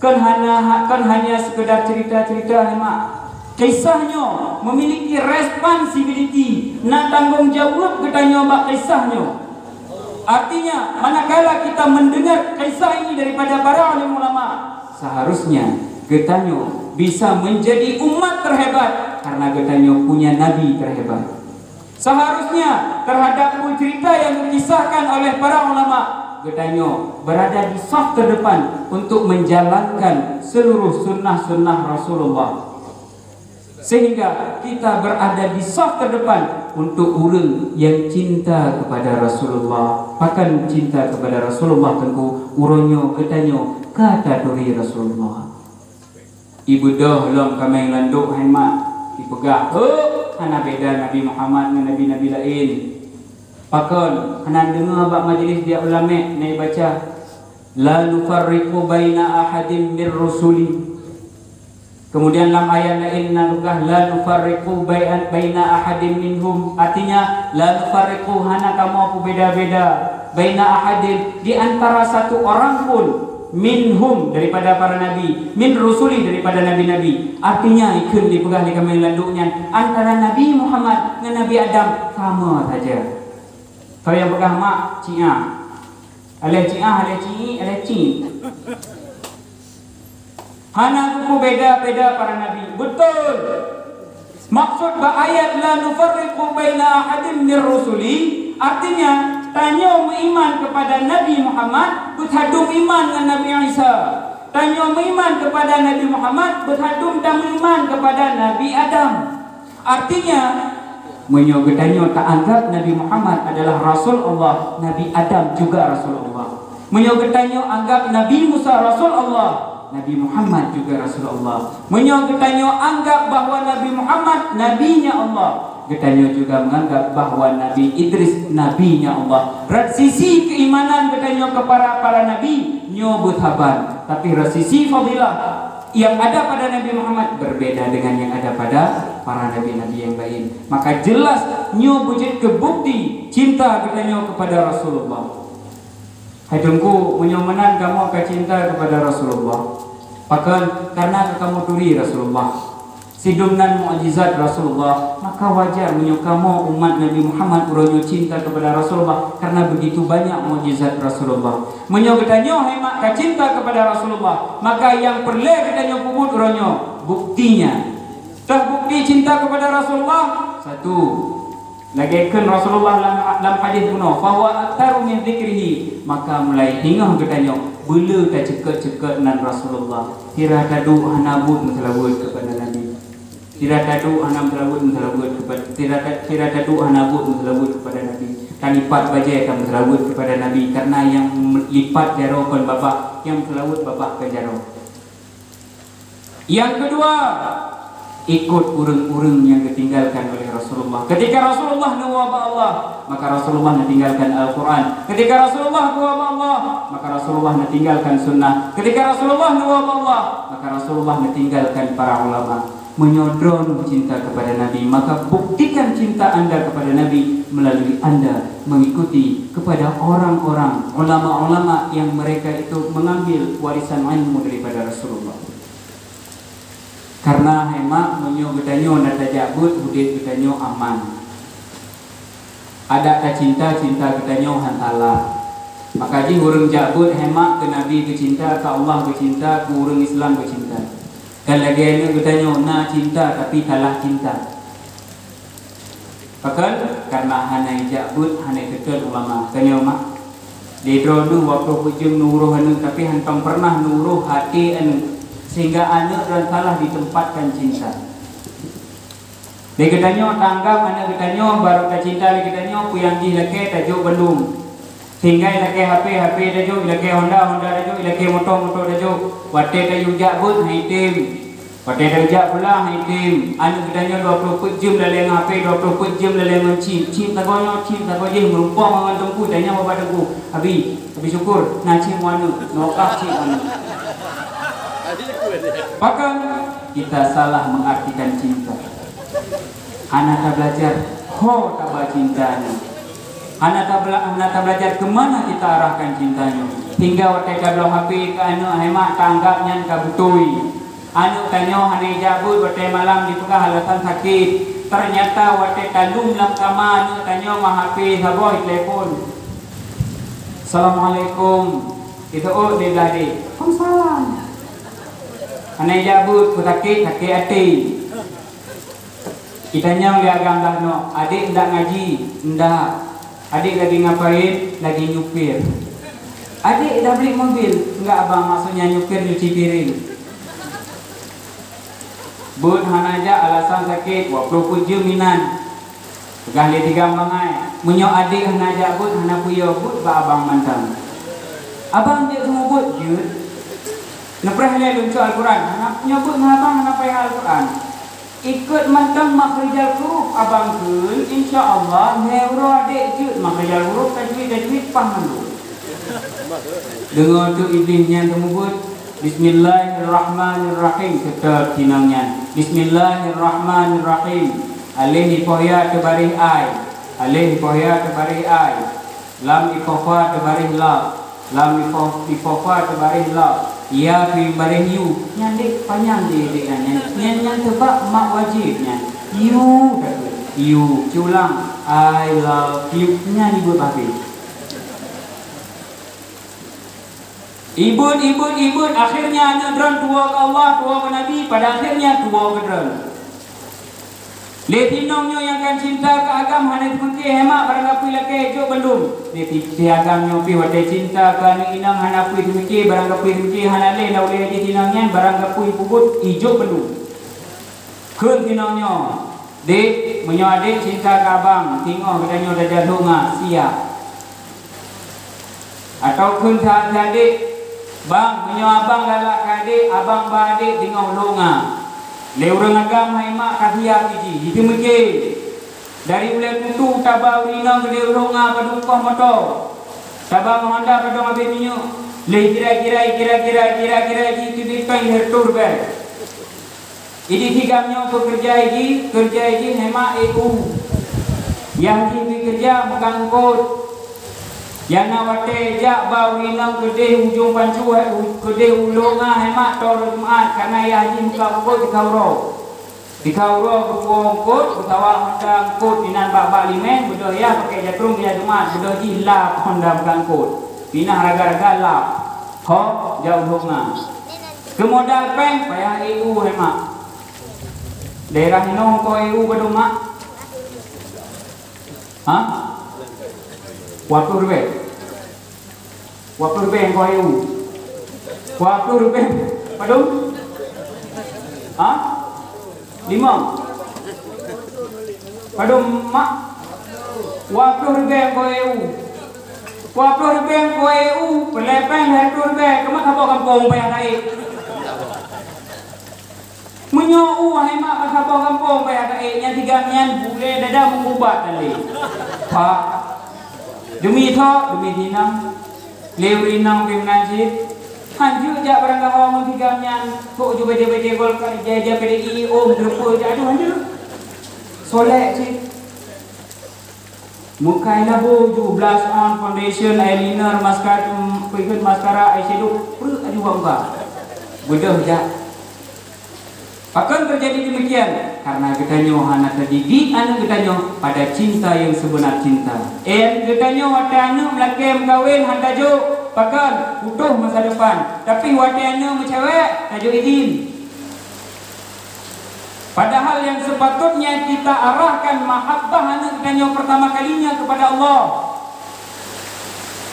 kan hanya sekedar cerita-cerita hemat. Kisahnya memiliki responsibility, nak tanggung jawab kita nyoba kisahnya. Artinya manakala kita mendengar kisah ini daripada para alim ulama, seharusnya getanyo bisa menjadi umat terhebat karena getanyo punya nabi terhebat. Seharusnya terhadap cerita yang dikisahkan oleh para ulama, getanyo berada di saf terdepan untuk menjalankan seluruh sunnah-sunnah Rasulullah. Sehingga kita berada di saf terdepan untuk orang yang cinta kepada Rasulullah. Bahkan cinta kepada Rasulullah tentu uronyo getanyo kata duri Rasulullah. Ibu dah lom kami landuk hemat dipegah. Hana beda Nabi Muhammad dengan nabi-nabi lain. Pakon hana dengar bab majlis dia ulama naik baca la nufarriqu baina ahadin mir rusuli. Kemudian dalam ayat lain nalukah la nufarriqu baina ahadin minhum. Artinya la nufarriqu hana kamu aku beda-beda baina ahadin di antara satu orang pun minhum daripada para nabi, min rusuli daripada nabi-nabi. Artinya ikut dipegah di kami landuknya antara Nabi Muhammad dengan Nabi Adam sama saja. Kau yang pegang mak cia, aleh cia, aleh ci, aleh ci. Hana kuku beda-beda para nabi. Betul. Maksud ayat la nufarriqu baina ahadin min rusuli artinya tanya beriman kepada Nabi Muhammad berhadum iman dengan Nabi Isa. Tanya beriman kepada Nabi Muhammad berhadum dan beriman kepada Nabi Adam. Artinya menyogetanyo tak anggap Nabi Muhammad adalah Rasul Allah, Nabi Adam juga Rasul Allah. Menyogetanyo anggap Nabi Musa Rasul Allah, Nabi Muhammad juga Rasulullah. Menyogetanyo anggap bahwa Nabi Muhammad nabinya Allah. Getanyo juga menganggap bahwa Nabi Idris nabinya Allah. Sisi keimanan getanyo kepada para nabi nyo berhaban, tapi sisi fadilah yang ada pada Nabi Muhammad berbeda dengan yang ada pada para nabi-nabi yang lain. Maka jelas nyo wujud kebukti cinta getanyo kepada Rasulullah. Hadungku menyomenan kamu akan cinta kepada Rasulullah. Bahkan karena kamu turi Rasulullah, sidumnan mukjizat Rasulullah, maka wajar menyukamu umat Nabi Muhammad uronyo cinta kepada Rasulullah karena begitu banyak mukjizat Rasulullah. Menyogetanyo hemat ka cinta kepada Rasulullah, maka yang perlu getanyo puput uronyo buktinya. Terbukti cinta kepada Rasulullah satu. Lagaikan Rasulullah dalam hadis kuno, bahwa aktaru min dzikrihi, maka mulai hingga getanyo bela tak cekak-cekak nan Rasulullah. Tira tadu hanabut mentelabut kepada Nabi. Tira tadu hanam telabut mentelabut kepada tira tadu hanabut mentelabut kepada Nabi. Kan lipat bajai kan mentelabut kepada Nabi karena yang lipat jaro kon bapak, yang telabut bapak ke jaro. Yang kedua, ikut urung-urung yang ditinggalkan oleh Rasulullah. Ketika Rasulullah nuwaba Allah, maka Rasulullah meninggalkan Al-Quran. Ketika Rasulullah nuwaba Allah, maka Rasulullah meninggalkan sunnah. Ketika Rasulullah nuwaba Allah, maka Rasulullah meninggalkan para ulama. menyodron cinta kepada Nabi, maka buktikan cinta anda kepada Nabi melalui anda mengikuti kepada orang-orang ulama-ulama yang mereka itu mengambil warisan ilmu daripada Rasulullah. Karena hemat menyo gedanyo nada jabut hudit gedanyo aman. Ada tak cinta gedanyo hantalah. Maka ji urang jabut hemat ke Nabi bercinta, ke Allah bercinta, ke urang Islam bercinta. Dan lagi ini gedanyo na cinta tapi kalah cinta. Bahkan karena hanai jabut hanai ketul ulama kanyo mak. Dedro nu waktu hujung nuruh anu tapi hantam pernah nuruh hati anu sehingga anak dan salah ditempatkan cinta. Di gedanyo tanggap anak gedanyo baru tak cinta di gedanyo puyang ji leke tajuk belum. Sehingga leke HP tajuk leke Honda tajuk leke motor tajuk wate tajuk jabut haitim. Wate tajuk pula haitim. Anak gedanyo 20 jam laleng HP 20 jam laleng cim tagonyo merumpah mangan tengku tanya bapa tengku. Abi syukur na cim wanu nokah cim wanu. Bahkan kita salah mengartikan cinta. Anak tak belajar, tak cintanya. Anak tak belajar kemana kita arahkan cintanya. Hingga waktu kabel HP ke anak hemat tanggapnya kabutui. Anak tanya hanai jabut waktu malam di pegah alasan sakit. Ternyata waktu kandung dalam kamar anak tanya mah HP saboh telepon. Assalamualaikum. Itu dia belah dia. Waalaikumsalam. Hanai jabut ku sakit hati. Kitanya dia agam dah no. Adik ndak ngaji, ndak. Adik lagi ngapain? Lagi nyupir. Adik dah beli mobil, enggak abang maksudnya nyupir nyuci piring. Bud hanaja alasan sakit, waktu puju minan. Pegah li tiga bangai. Munyo adik hanaja bud hana puyo bud ba abang mantang. Abang dia semua bud jud. Neprah le luncu Al-Quran. Anak nyebut abang hana payah Al-Quran. Ikut mantang makrijal huruf abang ke, insya-Allah neuro adik jud makrijal huruf tajwid paham dulu. Dengar tu iblisnya temubut. Bismillahirrahmanirrahim kata tinangnya. Bismillahirrahmanirrahim. Alif ipohya tebarih ai. Alif ipohya tebarih ai. Lam ipofa tebarih la. Lam ipofa tebarih la. Ya fi barih yu. Nyandik panjang dia nyan tebak mak wajibnya. You kata. You ulang. I love you. Nyanyi buat habis. Ibut akhirnya nyadran tua ke Allah, tua ke Nabi, pada akhirnya tua ke dran. Letinongnya yang kan cinta ke agam hanai mungkin hemat barangkali laki jo belum. Leti agamnya pi wate cinta ke anak inang hanapui mungkin barangkali mungkin hanale na oleh di tinangnya barangkali puput ijo belum. Kun tinongnya dek menyoadik cinta ke abang, tengok katanya dah jadunga siap. Atau kun sadik bang, punya abang galak kadik, abang badik tengok longa. Le urang agam hai mak kahiya biji. Itu mungkin. Dari ulai kutu tabau rina ke le longa padumpah motor. Tabang Honda padong habis minyak. Le kira-kira itu dipan hertur ber. Ini tigamnya kerja ini hemat EU. Yang ini kerja bukan kod. Yang nawate jak bau inang gede ujung pancu gede ulunga hemat tor Jumat karena ya haji muka ukut di kauro berkuangkut bertawa Honda angkut dinan bak limen bedoh ya pakai jatrung dia Jumat bedoh ji lap Honda berangkut pinah raga-raga lap hok jauh ulunga kemodal peng payah EU hemat daerah inong ko EU bedoh mak ha? Waktu yang kau EU. Waktu rupiah. Padum? Ha? 5. Padum mak. Waktu rupiah yang kau EU. Waktu rupiah yang kau EU. Pelepeng satu rupiah. Kemak kapal kampung payah naik. Menyau hemat kapal kampung payah naik. Yang tiga nian boleh dadah mengubat tadi. Pak. Demi dinang lewinang pimnajid Hanju je barang orang tigamnya. Kok juga baca Golkar dia PDI berapa je aduh hanju. Soleh cik. Mukaila boju blush on foundation eyeliner maskara eyeshadow per aduh bangga. Bodoh je. Akan terjadi demikian karena getanyo hana terdidik anu getanyo pada cinta yang sebenar cinta. Getanyo wata anu melakem kawin hantajo pakan utuh masa depan. Tapi wata anu mencewek tajo izin. Padahal yang sepatutnya kita arahkan mahabbah anu getanyo pertama kalinya kepada Allah.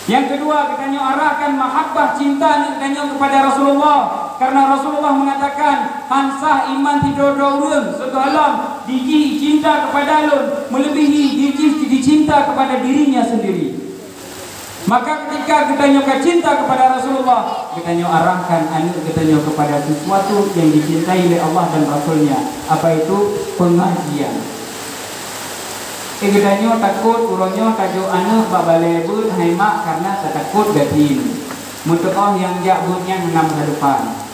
Yang kedua getanyo arahkan mahabbah cinta anu getanyo kepada Rasulullah. Karena Rasulullah mengatakan hansah iman tidur urang segalam diji cinta kepada alun melebihi diji dicinta kepada dirinya sendiri. Maka ketika kita nyoka cinta kepada Rasulullah, kita nyoka arahkan anak kita nyoka kepada sesuatu yang dicintai oleh Allah dan Rasulnya. Apa itu? Pengajian. Kita nyoka takut urangnya tajuk anak babalebut haimak karena takut batin. Mutoh yang jabutnya enam ke depan.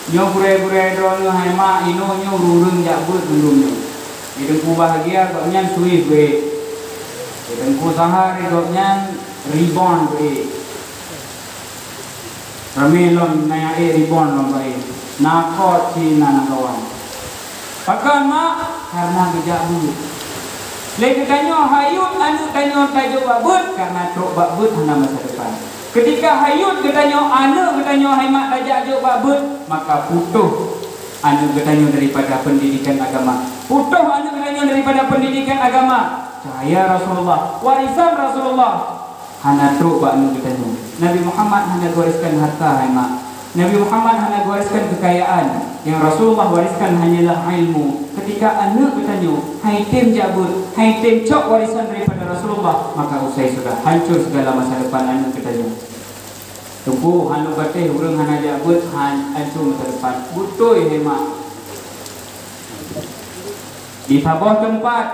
Nyo gure-gure drone hema ino nyo rurung jabut dulu nyo. Hidungku bahagia goknya suih gue. Hidungku sahari goknya rebound gue. Ramelon naya rebound lom gue. Nakot Cina nakawan. Pakan mak karena gejabut. Lagi tanyo hayut anu tanyo tajuk babut karena truk babut hana masa depan. Ketika hayut getanyo anu getanyo hemat tajak juk babut maka putuh anu getanyo daripada pendidikan agama. Putuh anu getanyo daripada pendidikan agama. Cahaya Rasulullah, warisan Rasulullah. Hana truk anu getanyo. Nabi Muhammad hanya wariskan harta hemat. Nabi Muhammad hanya wariskan kekayaan. Yang Rasulullah wariskan hanyalah ilmu. Ketika anu getanyo haitim jabut, haitim cok warisan daripada Rasulullah, maka usai sudah hancur segala masa depan anu getanyo. Tunggu hanu bateh urang hana jabut hancur masa depan. Butuh hemat. Di sebuah tempat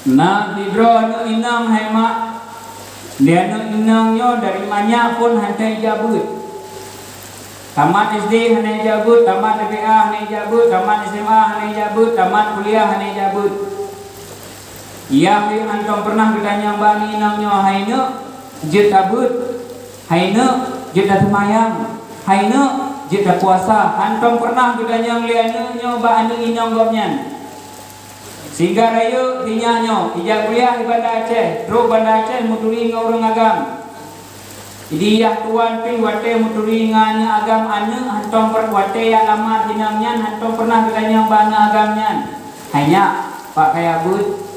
na hidro anu inang hemat. Dia anu inangnya dari mana pun hantai jabut. Tamat SD hana jabut, tamat DPA hana jabut, tamat SMA hana jabut, tamat kuliah hana jabut. Yang antum pernah ditanya bani inangnya haina jet abut, haina jet semayang, haina jet puasa. Antum pernah ditanya liannya ba anu inang gomnya. Sehingga raya tinyanyo ijak kuliah di Banda Aceh, terus Banda Aceh muturi ngurung agam. Jadi ya tuan pi wate muturi nganya agam anu antum per wate ya lama dinamnya antum pernah ditanya bana agamnya. Hanya Pak Kayabut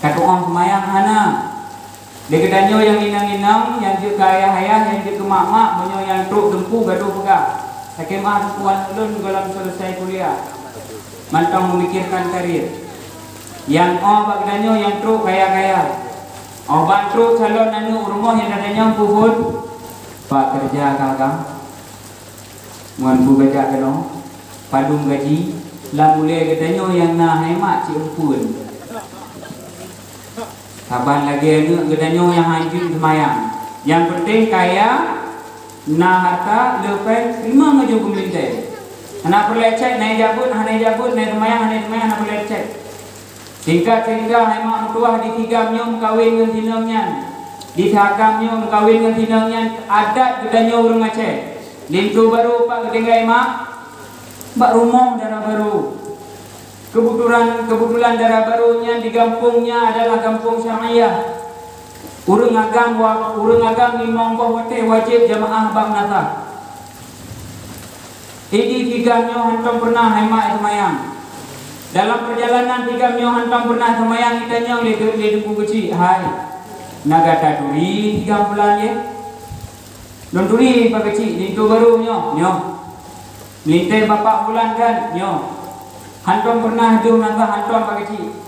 katuang semayang hana. Deketanyo yang inang-inang yang juga ayah-ayah yang juga mak-mak banyak yang truk dempu gaduh pegang. Sakemah tuan ulun dalam selesai kuliah. Mantang memikirkan karir. Yang bagdanyo yang truk kaya-kaya. Bantu calon anu rumah yang adanya puhun Pak kerja kakak Muan beja keno padung gaji lah mulai katanya yang nah hemat ciumpun kaban lagi anu katanya yang hancur semayang. Yang penting kaya nah harta lepen 5 ngaju pemerintah. Anak perlecet naik jabut naik semayang anak perlecet. Singkat cerita memang tuah di tigamnya mengkawin dengan tinangnya. Di sakamnya mengkawin dengan tinangnya. Adat gedanya orang Aceh. Lintu baru pak ketinggai mak. Mbak rumah darah baru. Kebetulan darah barunya di kampungnya adalah kampung Syariah. Urang agam imam wate wajib jamaah bang nata. Ini tigamnya hantam pernah hemat semayang. Dalam perjalanan tiga hantam pernah semayang kitanya lihat kecil. Hai, nagata duri 3 bulan ya. Non duri pak kecil, itu baru nyo. Nite bapak bulan kan nyo. Hantam pernah dum nata hantam pak kecil.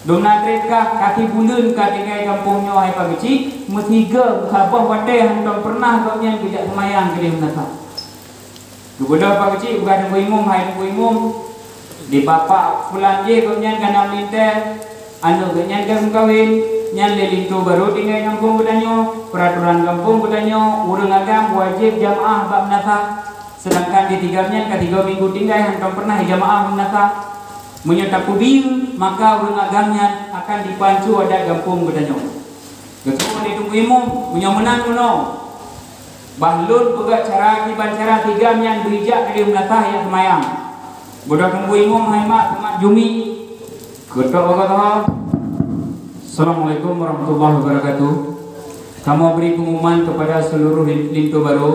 Dum natret kah kaki bulan kah tinggal kampung nyo hai pak kecil. Mestiga sabah wate hantam pernah kau bijak semayang ke dia nata. Kemudian pak kecil bukan imum hai imum. Di bapak bulan je kau nyan kana minta anu kau nyan kan kawin nyan lelintu baru tinggal kampung budanyo, peraturan kampung budanyo, urang agam wajib jamaah bab nasa. Sedangkan di tigamnya ketiga minggu tinggal hantam pernah jamaah nasa. Menyerta kubil maka urang agamnya akan dipancu ada kampung budanyo. Ketua ditunggu imum menyomenan kuno. Bahlun pegat cara kiban cara tigamnya berijak dari menatah yang semayang. Budak tunggu imum haimat temat jumi. Ketua kata. Assalamualaikum warahmatullahi wabarakatuh. Kamu beri pengumuman kepada seluruh lintu baru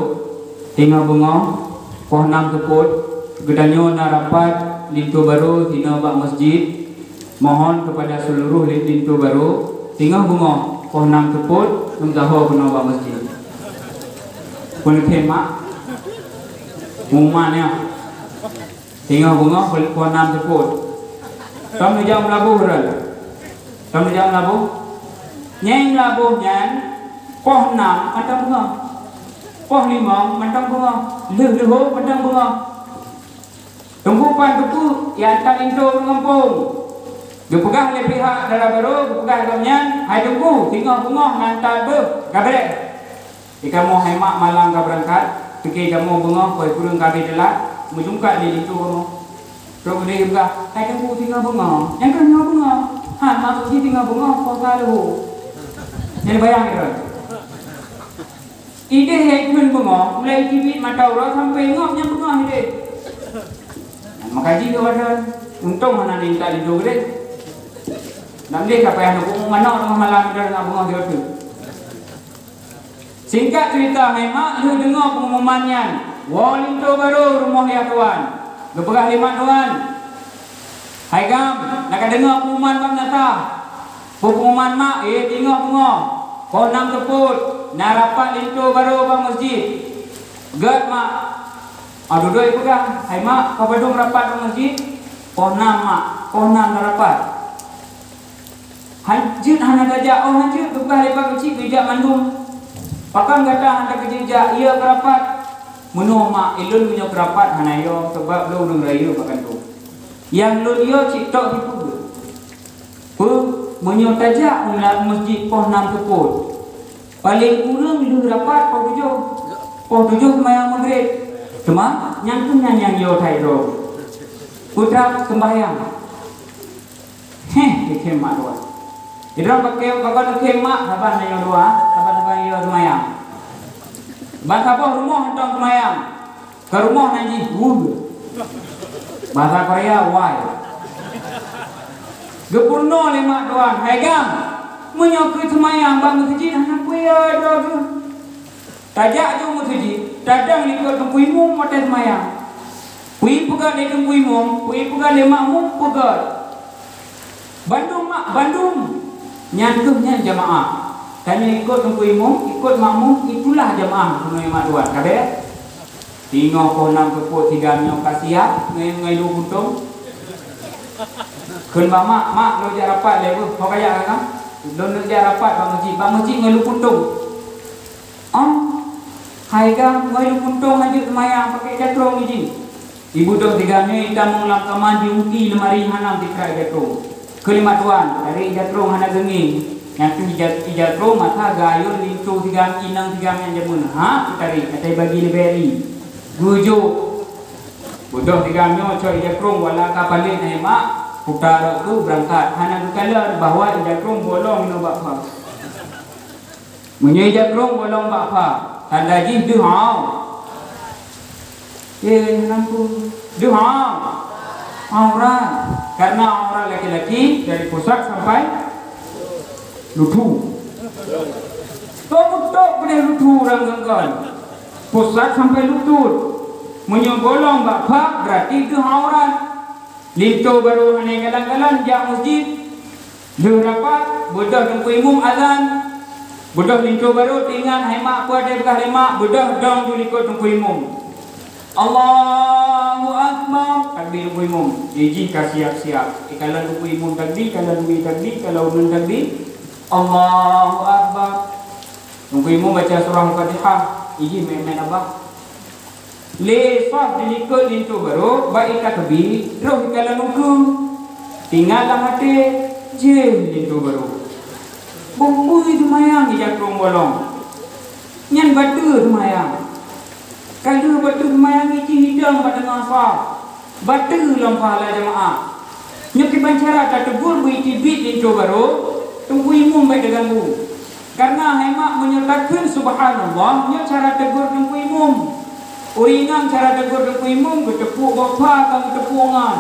tinggal bunga pohnam teput gedanyo narapat lintu baru tina bak masjid. Mohon kepada seluruh lintu baru tinggal bunga pohnam teput menggaho guna bak masjid. Pun kemak pengumumannya tinggal bunga pohnam teput. Kamu jam labuh ral. Kamu jangan labuh, nyeng labuh nyan, poh 6 matang bunga, poh 5 matang bunga, leh matang bunga. Tunggu pan tuku yang tak intu mengampung. Dipegah oleh pihak darah baru, dipegah gamnyan, hai tunggu tinggal bunga nanti kabre. Jika mau hemat malam kau berangkat, fikir kamu bunga, kau kurang kabe telat, menjungkat di itu kamu. Terus dia juga, hai tunggu tinggal bunga, yang kan bunga. Han masuk di tinggal bunga kau kalau jadi bayang kan ide hekun bunga mulai kibit mata orang sampai ngop yang bunga ide makaji kau ada untung mana minta di dua gede nanti siapa yang nak bunga mana orang malam ada bunga dia tu singkat cerita memang lu dengar pengumumannya Walinto baru rumah ya tuan berpegah 5 tuan. Hai gam, nak dengar pengumuman bang nasa. Pengumuman mak, tinggal bunga. Kau 6 teput, narapat lintu baru bang masjid. Gad mak. Aduh doi pegang. Hai mak, kau badung rapat bang masjid. Kau 6 mak, kau 6 narapat. Hanjut hana gajak, oh hanjut tukar lepas kecil bijak mandum. Pakang kata hana kejejak, ia kerapat. Menuh mak, ilun punya kerapat hana yo sebab lu udung rayu pakan tu. Yang lulia ciktok itu menyotajak ulat masjid poh 6 teput paling kurang lu rapat poh 7 semayang maghrib cuma nyangkung yang yo thai do putra sembahyang dikemak doa idram pakai kapan kemak kapan yo doa kapan yo semayang bahasa poh rumah hendak semayang ke rumah nanti bahasa Korea why gepurno 5 doang hai gam menyokut semayang bang masjid anak kuya doang tajak tu masjid dadang ikut kempuimu mata semayang kui pegat di kempuimu kui pegat di makmum pegat Bandung mak Bandung nyantuhnya jamaah tanya ikut kempuimu ikut makmum itulah jamaah penuh mak doang kabe tinggal kau 6 tepuk 3 nyok kasiap ngai lu puntung kun mak lu jak rapat lebu kau kaya kan lu jak rapat bang masjid ngai lu puntung hai ga ngai lu puntung lanjut semayang pakai jatrong izin ibu dok 3 nya hitam mengelap kamar diuki lemari hanam dikrai jatrong kelima tuan dari jatrong hana genging yang tu jatrong mata gayun lintu 3 inang 3 yang jamun tarik atai bagi leberi gujuk bodoh digamnya coy jakrung wala kapalin ai mak putar tu berangkat hana kala bahwa jakrung bolong no bakpa munyi jakrung bolong bakpa tanda ji duhau nampu duhau aurat karena aurat laki-laki dari pusat sampai lutu tok boleh lutu orang ganggan pusat sampai lutut menyogolong bapak berarti itu aurat lintu baru hanya galang-galang jak masjid lu rapat bodoh tunggu imum azan bodoh lintu baru tinggal hemat ku ada bekah lemak bodoh dong tulikut tunggu imum Allahu Akbar takbir tunggu imum iji siap-siap kalau tunggu imum takbir kalau tunggu takbir kalau belum takbir Allahu Akbar tunggu imum baca surah Al-Fatihah iji main apa lesaf dilikut lintu baru baik takbir terus kalau nunggu tinggallah hati je lintu baru Bumbui semayang di jakrung bolong. Nyan batu semayang. Kalau batu semayang iji hidang pada ngasa. Batu dalam pahala jemaah. Nyuki bancara tak tegur buiti bit di baru. Tunggu imum baik diganggu. Karena hemat menyatakan subhanallah, nya cara tegur tunggu imum. Uringan cara tegur tunggu imum, bertepuk bapa atau bertepungan.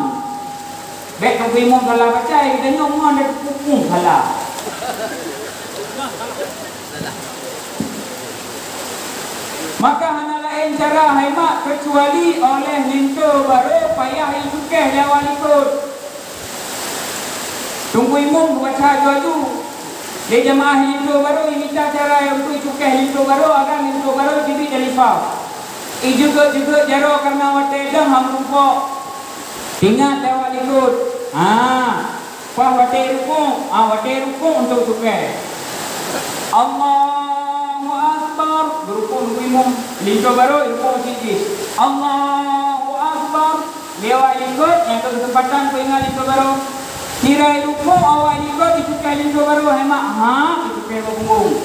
Baik tunggu imum kalau baca, kita nyomong ada tepuk kala. Maka hanya lain cara hemat kecuali oleh lintu baru payah ikut lewat ikut. Tunggu imum baca dua-dua. Dia jemaah lintu baru minta cara yang untuk cukai lintu baru agar lintu baru dibit dari fau. Juga jaro karena wate dah ham rupa. Ingat lewat ikut. Pah wate ruku untuk cukai. Allahu Akbar berukun imam lintu baru ruku siji. Allahu Akbar lewat ikut yang kesempatan ku ingat lintu baru. Tirai ruku awal juga dicukai lintu baru hemat dicukai punggung.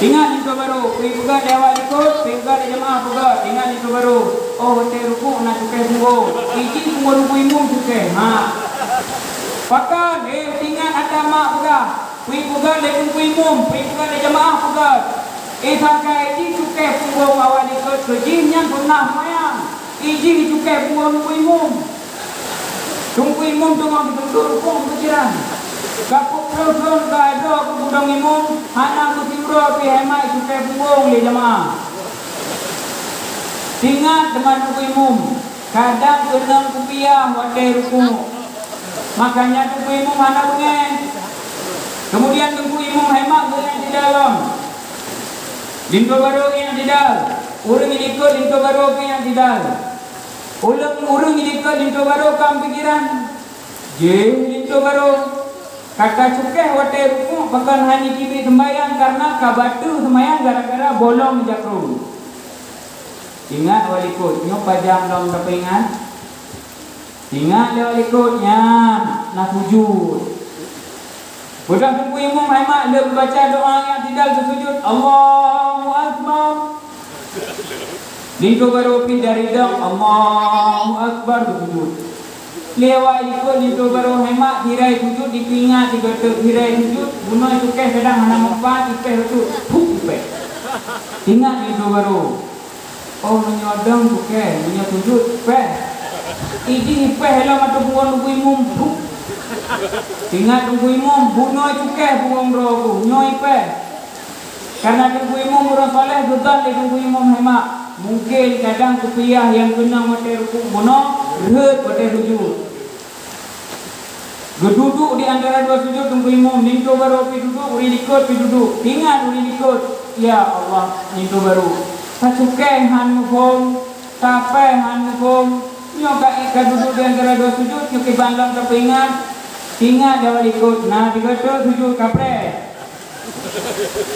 Ingat lintu baru kui juga lewat ikut kui juga di jemaah juga ingat lintu baru. Oh hotel ruku nak cukai punggung. Iji punggung ruku imum cukai. Pakan ingat ada mak juga. Kui juga di punggung imum, kui juga di jemaah juga. Sampai iji cukai punggung awal ikut kejimnya pernah mayang. Iji cukai punggung ruku imum. Tunggu imum tengah duduk rukun kejiran. Kapuk terus ada ke gudang imum. Anak tu timur pi hemat cukai punggung le jemaah. Ingat teman tunggu imum. Kadang kena rupiah wadai rukun. Makanya tunggu imum anak pengen. Kemudian tunggu imum hemat dengan di dalam. Lintu baru yang di dalam. Urang ikut lintu baru yang di dalam. Urang idika lintu baru kam pikiran. Lintu baru kata cukai wate ruku bahkan hani kibi sembayang karena kabatu sembayang gara-gara bolong jakrum. Ingat walikut nyo pajang dong tapi ingat. Ingat walikutnya nak sujud. Budak tunggu imam hemat dia baca doa yang tidak sujud. Allahu Akbar. Lintu baru pi dari dam Allahu Akbar sujud. Lewat ikut lintu baru hemat hirai sujud dipingat digetuk hirai sujud guna cukai sedang hana mempat ipeh tu ipeh. Ingat lintu baru. Oh menyodong cukai punya sujud ipeh. Iji ipeh hello matu buang tunggu imum. Ingat tunggu imum bunuh cukai buang roh nyo ipeh. Karena tunggu imum orang soleh dudan le tunggu imum hemat. Mungkin kadang kupiah yang kena mati rukuk mono red pada sujud. Geduduk di antara dua sujud tunggu imam. Lintu baru pi duduk, uri likut pi duduk. Ingat uri likut. Ya Allah, lintu baru. Sacukai han mukom, tapai han mukom. Nyoka ika duduk di antara dua sujud, nyoki bandang kepingat. Ingat dia likut. Nah, digetuk sujud kapre.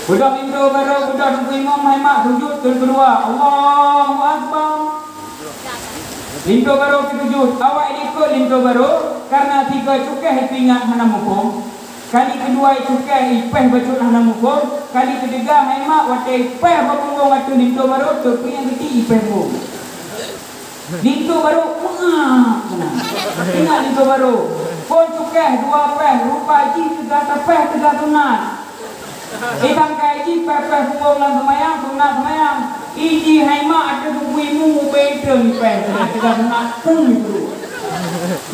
Budak lintu baru budak tunggu imam hemat sujud kedua Allahu Akbar. Lintu baru sujud awak ikut lintu baru karena tiga cukai ingat hana mukum. Kali kedua cukai ipeh bacul hana mukum. Kali ketiga hemat wate ipeh bapunggung atu lintu baru tu yang ketiga ipeh mu. Lintu baru ingat lintu baru. Pon cukai dua peh rupa ji tiga peh tiga tunat. Itang kaji pepeh punggung lang semayang, sunat semayang. Iji haima ada tunggu imu bedeng peh, tiga sunat pun itu.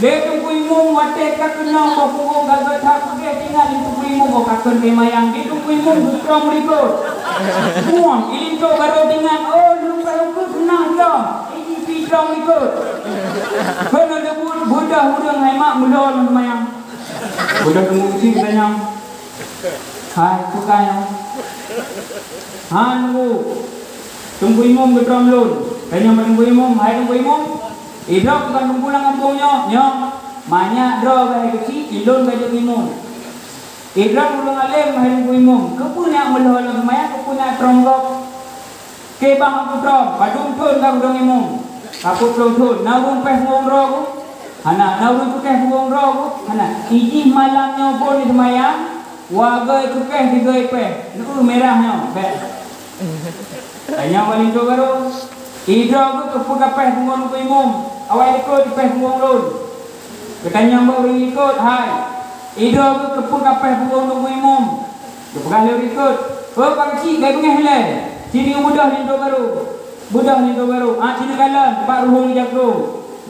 Le tunggu imu wate kakena punggung gagal tak pakai tinggal di tunggu imu kakena semayang. Di tunggu imu bukrom ribut. Buang, itu baru dengan lupa lupa senang dong. Iji pidong ikut. Kena debut budak hudang haima mulon semayang. Budak tunggu isi semayang. Hai tukang tunggu imum gedrom lun kanya menunggu imum hai tunggu imum idrok bukan tunggu lang ambungnya nyong manya dro bahai kecil ilun baju imum idrok ulung alim hai tunggu imum kepunya melolong maya kepunya tronggok kebang aku trom padung tun ka udang imum aku tun nawung peh ngong rogu hana nawung tukeh ngong rogu hana iji malamnya pun di semayang Wagai tukeh 3 ipeh. Merahnya. Baik. Tanya balik tu baru. Idra ke kepukapeh bungon ku imum. Awak ikut ipeh bungon lun. Bertanya baru ikut. Hai. Idra ke kepukapeh bungon ku imum. Kepukah lu ikut. Oh pak kecil gaya pengeh helai. Sini mudah ni tu baru. Budak ni tu baru. Sini kalan. Pak ruhung jago.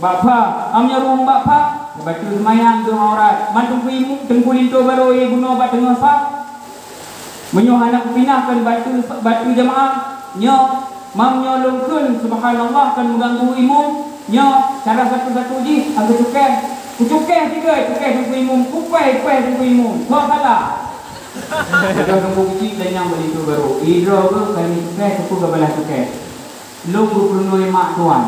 Bapa. Amnya ruhung bapa. Batu semayang tu aurat. Mantung ku imum. Tengkulin tu baru. Ia bunuh bat tengah sah. Menyuh anak pinahkan batu jamaah. Nyo mam nyo lungkun subhanallah kan mengganggu imum. Nyo cara satu-satu ji agak cukai 3 cukai tunggu imum kupai tunggu imum. Kau kalah. Ada tunggu kecil dan yang beli tu baru. Idra ke kami cukai tu ke balas cukai. Lu gubernur mak tuan.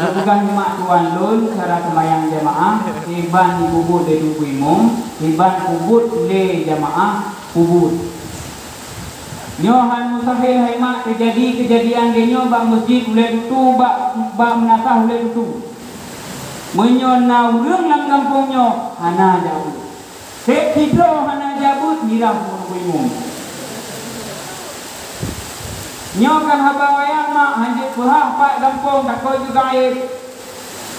Lu bukan mak tuan lun cara sembahyang jamaah. Hiban kubur de tunggu imum. Hiban kubur le jamaah kubur. Nyohan mustahil hai mak terjadi kejadian genyo bak masjid boleh tutu bak menasah boleh tutu. Menyona urang lang kampungnya hana jabut. Sek hidro hana jabut nirah imum. Nyo kan haba wayang mak hanjit berah pak kampung tak kau juga air.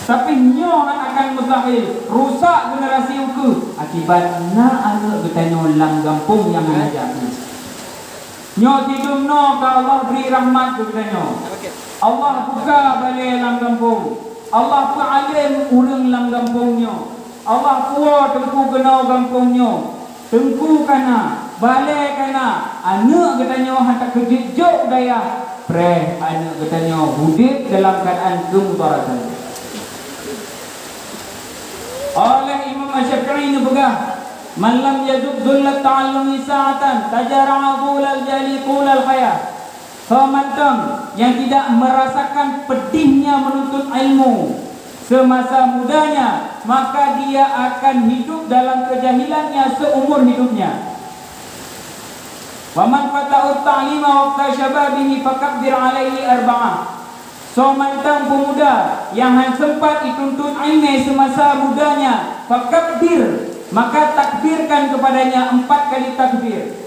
Tapi nyo akan mustahil rusak generasi uku akibatnya anak bertanya lang kampung yang hana jabut. Nyo tidur no ka Allah beri rahmat kepada nyo. Allah buka balik dalam kampung. Allah alim urang dalam kampung nyo. Allah kuat tengku kena kampung nyo. Tengku kana, balik kana. Anak kata nyo hantar kejejok daya. Preh anak kata nyo hidup dalam keadaan kemudaratan. Oleh Imam Syafi'i ini pegah. Man lam yaduk dhullat ta'allumi sa'atan tajara'a dhulal jali qulal khayat. Semantang yang tidak merasakan pedihnya menuntut ilmu semasa mudanya, maka dia akan hidup dalam kejahilannya seumur hidupnya. Wa man fata'ut ta'lima waqta syababihi fakabbir alaihi arba'ah. Semantang pemuda yang sempat dituntut ilmu semasa mudanya, fakabbir, maka takbirkan kepadanya 4 kali takbir.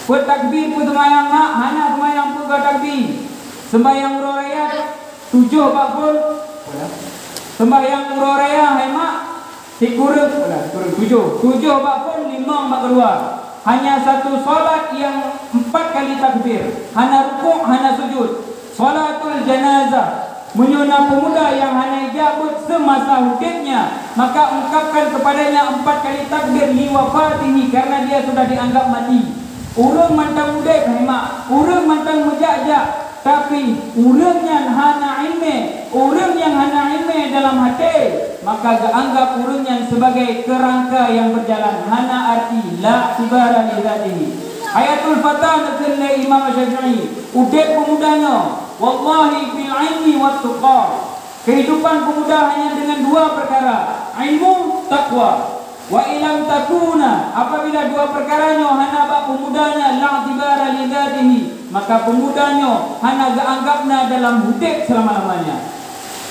Takbir pun semayang mak, hana semayang pun ke takbir. Sembayang ururaya 7 bakul. Sembayang ururaya hai mak, si kurang 7 bakul 5 bak keluar. Hanya satu solat yang 4 kali takbir. Hana rukuk, hana sujud. Salatul janazah. Menyuna pemuda yang hanya jabut semasa hidupnya, maka ungkapkan kepadanya 4 kali takbir li wafatihi karena dia sudah dianggap mati. Urang mantang muda mak, urang mantang mujak-jak, tapi urang yang hana ilmu dalam hati, maka dianggap urang yang sebagai kerangka yang berjalan, hana arti la tibara li dzatihi. Ayatul Fatah dari Imam Syafi'i, udek pemudanya wallahi bil ilmi wat tuqa. Kehidupan pemuda hanya dengan 2 perkara, ilmu, takwa. Wa ilam takuna, apabila 2 perkaranya hana bak pemudanya la tibara li dzatihi, maka pemudanya hana gaanggapna dalam hidup selama-lamanya.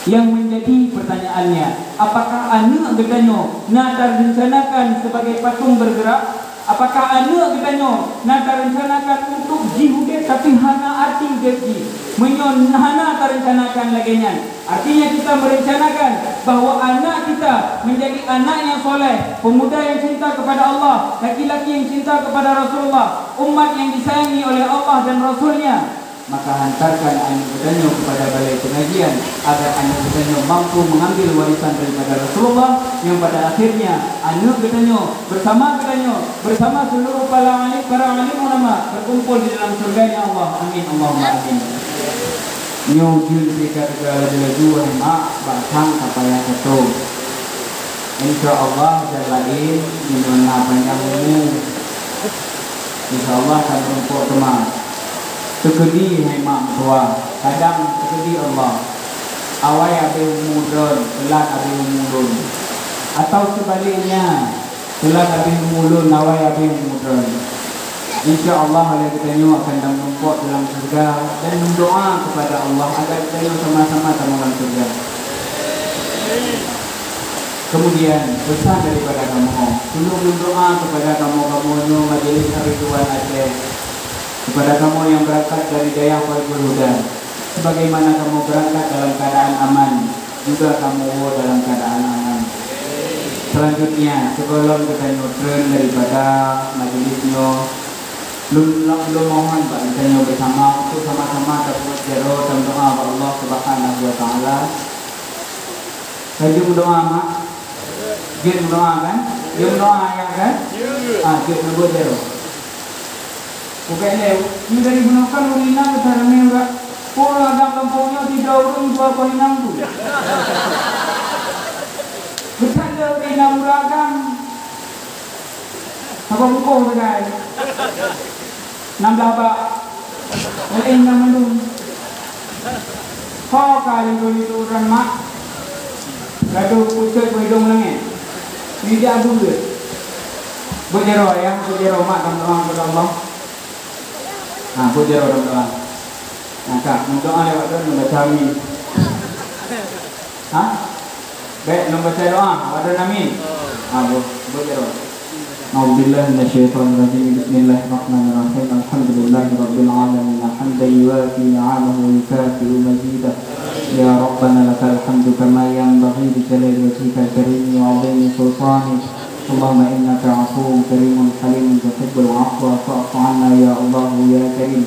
Yang menjadi pertanyaannya, apakah anak gedanya nak rencanakan sebagai patung bergerak? Apakah anak katanya nak rencanakan untuk jihudek tapi hana arti gaji menyon hana terencanakan laginya. Artinya kita merencanakan bahawa anak kita menjadi anak yang soleh, pemuda yang cinta kepada Allah, laki-laki yang cinta kepada Rasulullah, umat yang disayangi oleh Allah dan Rasulnya. Maka hantarkan anak katanya kepada balai pengajian agar anak katanya mampu mengambil warisan daripada Rasulullah, yang pada akhirnya anak katanya bersama seluruh para alim ulama berkumpul di dalam surganya Allah. Amin Allahumma amin. Nyujul jika segala laju mak batang kapaya satu. Insyaallah jalain minuna panjangmu. Insyaallah akan rumput teman. Tekedi memang tua, kadang tekedi Allah. Awai abe umudon, telat abe umudon. Atau sebaliknya, telat abe umudon, awai abe umudon. InsyaAllah oleh kita akan menumpuk dalam surga dan berdoa kepada Allah agar kita sama-sama dalam surga. Kemudian pesan daripada kamu, tolong berdoa kepada kamu majelis Ridwan Aceh, kepada kamu yang berangkat dari Dayah Faibul Huda, sebagaimana kamu berangkat dalam keadaan aman, juga kamu dalam keadaan aman. Selanjutnya, sebelum kita nyutren daripada majelisnya, Lu mohon Pak kita bersama untuk sama-sama terus jero dan doa Allah Subhanahu wa taala. Lagi berdoa mak. Dia berdoa kan? Dia berdoa ya kan? Dia berdoa jero. Bukan ini dari gunakan urina ketarane enggak. Pola agak kampungnya tidak urung dua poinang tu. Bukan dia urina uragam. Apa buku guys? 16 bak Lain nama lu Kau kali itu orang mak Gaduh pucuk hidung langit Ini dia abu ke Bujero ya Bujero mak dan doa kepada Allah Bujero dan doa Kak doa lewat tu membaca amin Baik membaca doa Wadah amin Bujero أعوذ بالله من الشيطان الرجيم بسم الله الرحمن الرحيم الحمد لله رب العالمين حمدا يوافي نعمه ويكافئ مزيده يا ربنا لك الحمد كما ينبغي لجلال وجهك الكريم وعظيم سلطانك اللهم إنك عفو كريم حليم تحب العفو فاعف عنا يا الله يا كريم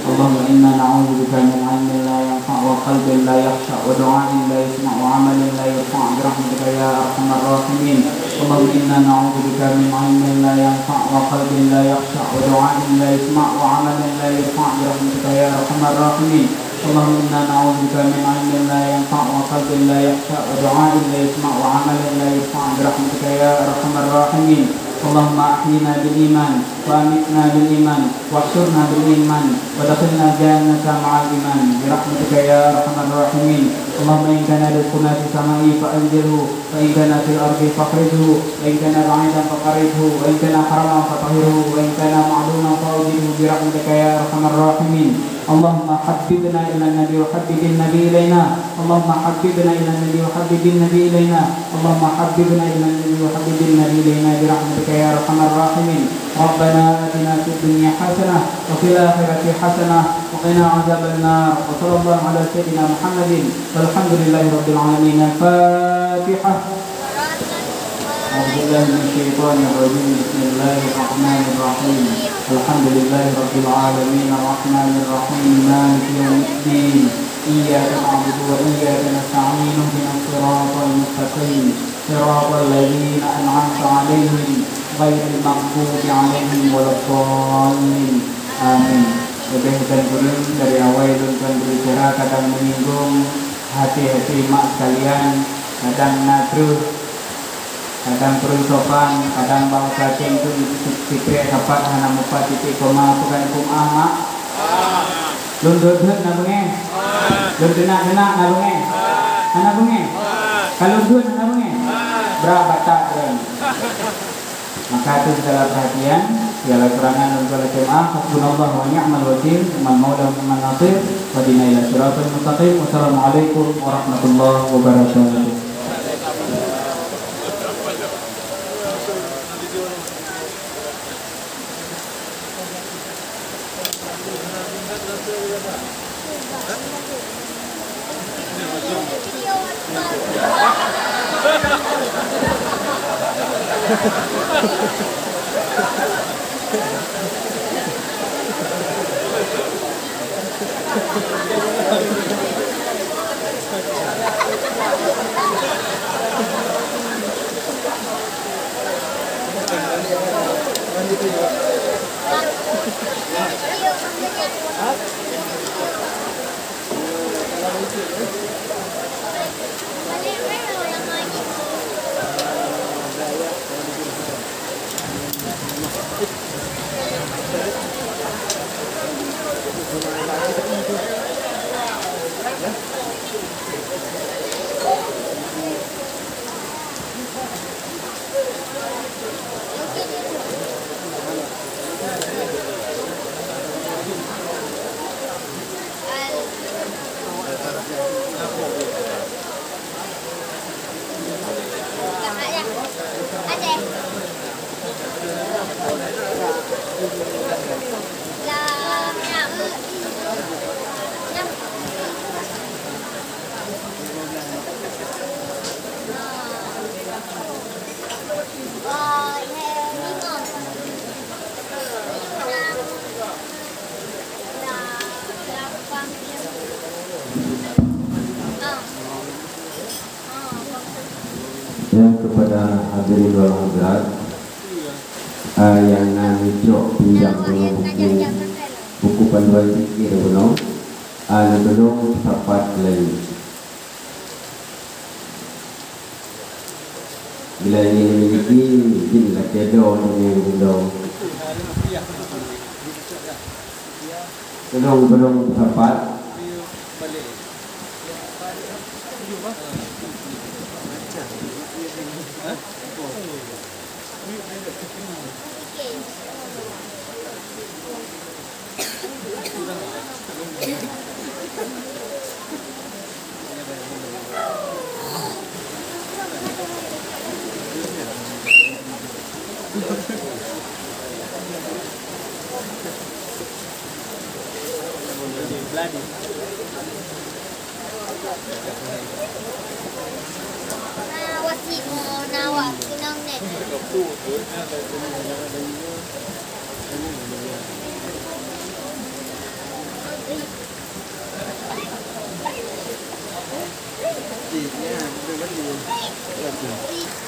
اللهم إنا نعوذ بك من علم لا ينفع وقلب لا يخشع ودعاء لا يسمع وعمل لا يرفع برحمتك يا أرحم الراحمين اللهم إنا نعوذ بك من علم لا ينفع وقلب لا يخشع ودعاء لا يسمع وعمل لا يرفع برحمتك يا أرحم الراحمين اللهم إنا نعوذ بك من علم لا ينفع وقلب لا يخشع ودعاء لا يسمع وعمل لا يرفع برحمتك يا أرحم الراحمين اللهم أحينا بالإيمان وأمتنا بالإيمان واحشرنا بالإيمان ودخلنا جنة مع الإيمان برحمتك يا أرحم الراحمين اللهم إن كان رزقنا في السماء فأنزله وإن كان في الأرض فاخرجه وإن كان بعيدا فقربه وإن كان حرما فطهره وإن كان معلوما فأوجده برحمتك يا أرحم الراحمين اللهم حببنا إلى النبي وحبب النبي إلينا اللهم حببنا إلى النبي وحبب النبي إلينا اللهم حببنا إلى النبي وحبب النبي إلينا برحمتك يا أرحم الراحمين ربنا آتنا في الدنيا حسنة وفي الآخرة حسنة وقنا عذاب النار وصلى الله على سيدنا محمد والحمد لله رب العالمين الفاتحة أعوذ بالله من الشيطان الرجيم بسم الله الرحمن الرحيم الحمد لله رب العالمين الرحمن الرحيم مالك يوم الدين إياك نعبد وإياك نستعين اهدنا الصراط المستقيم صراط الذين أنعمت عليهم غير المغضوب عليهم ولا الضالين آمين. Lebih dan turun dari awal dan berbicara kadang menyinggung hati-hati mak sekalian, kadang nadruh, kadang turun sopan, kadang bangsa cengtu fikri dapat hana muka titik koma bukan hukum mak. Lundut na bunge, lundut na bunge, hana bunge, kalau lundut na bunge, berapa tak kan? Maka itu segala perhatian, segala kurangan dan segala jemaah. Hasbunallah wa ni'mal wakil, ni'mal maula wa ni'mal nasir. Wa dina ila siratal mustaqim. Wassalamualaikum warahmatullahi wabarakatuh. kepada hadirin wal hadirat yang nanti pinjam buku panduan fikir belum tepat lagi. Bila ini memiliki bila kedo dengan benda belum tepat. Chị nha, đừng có gì.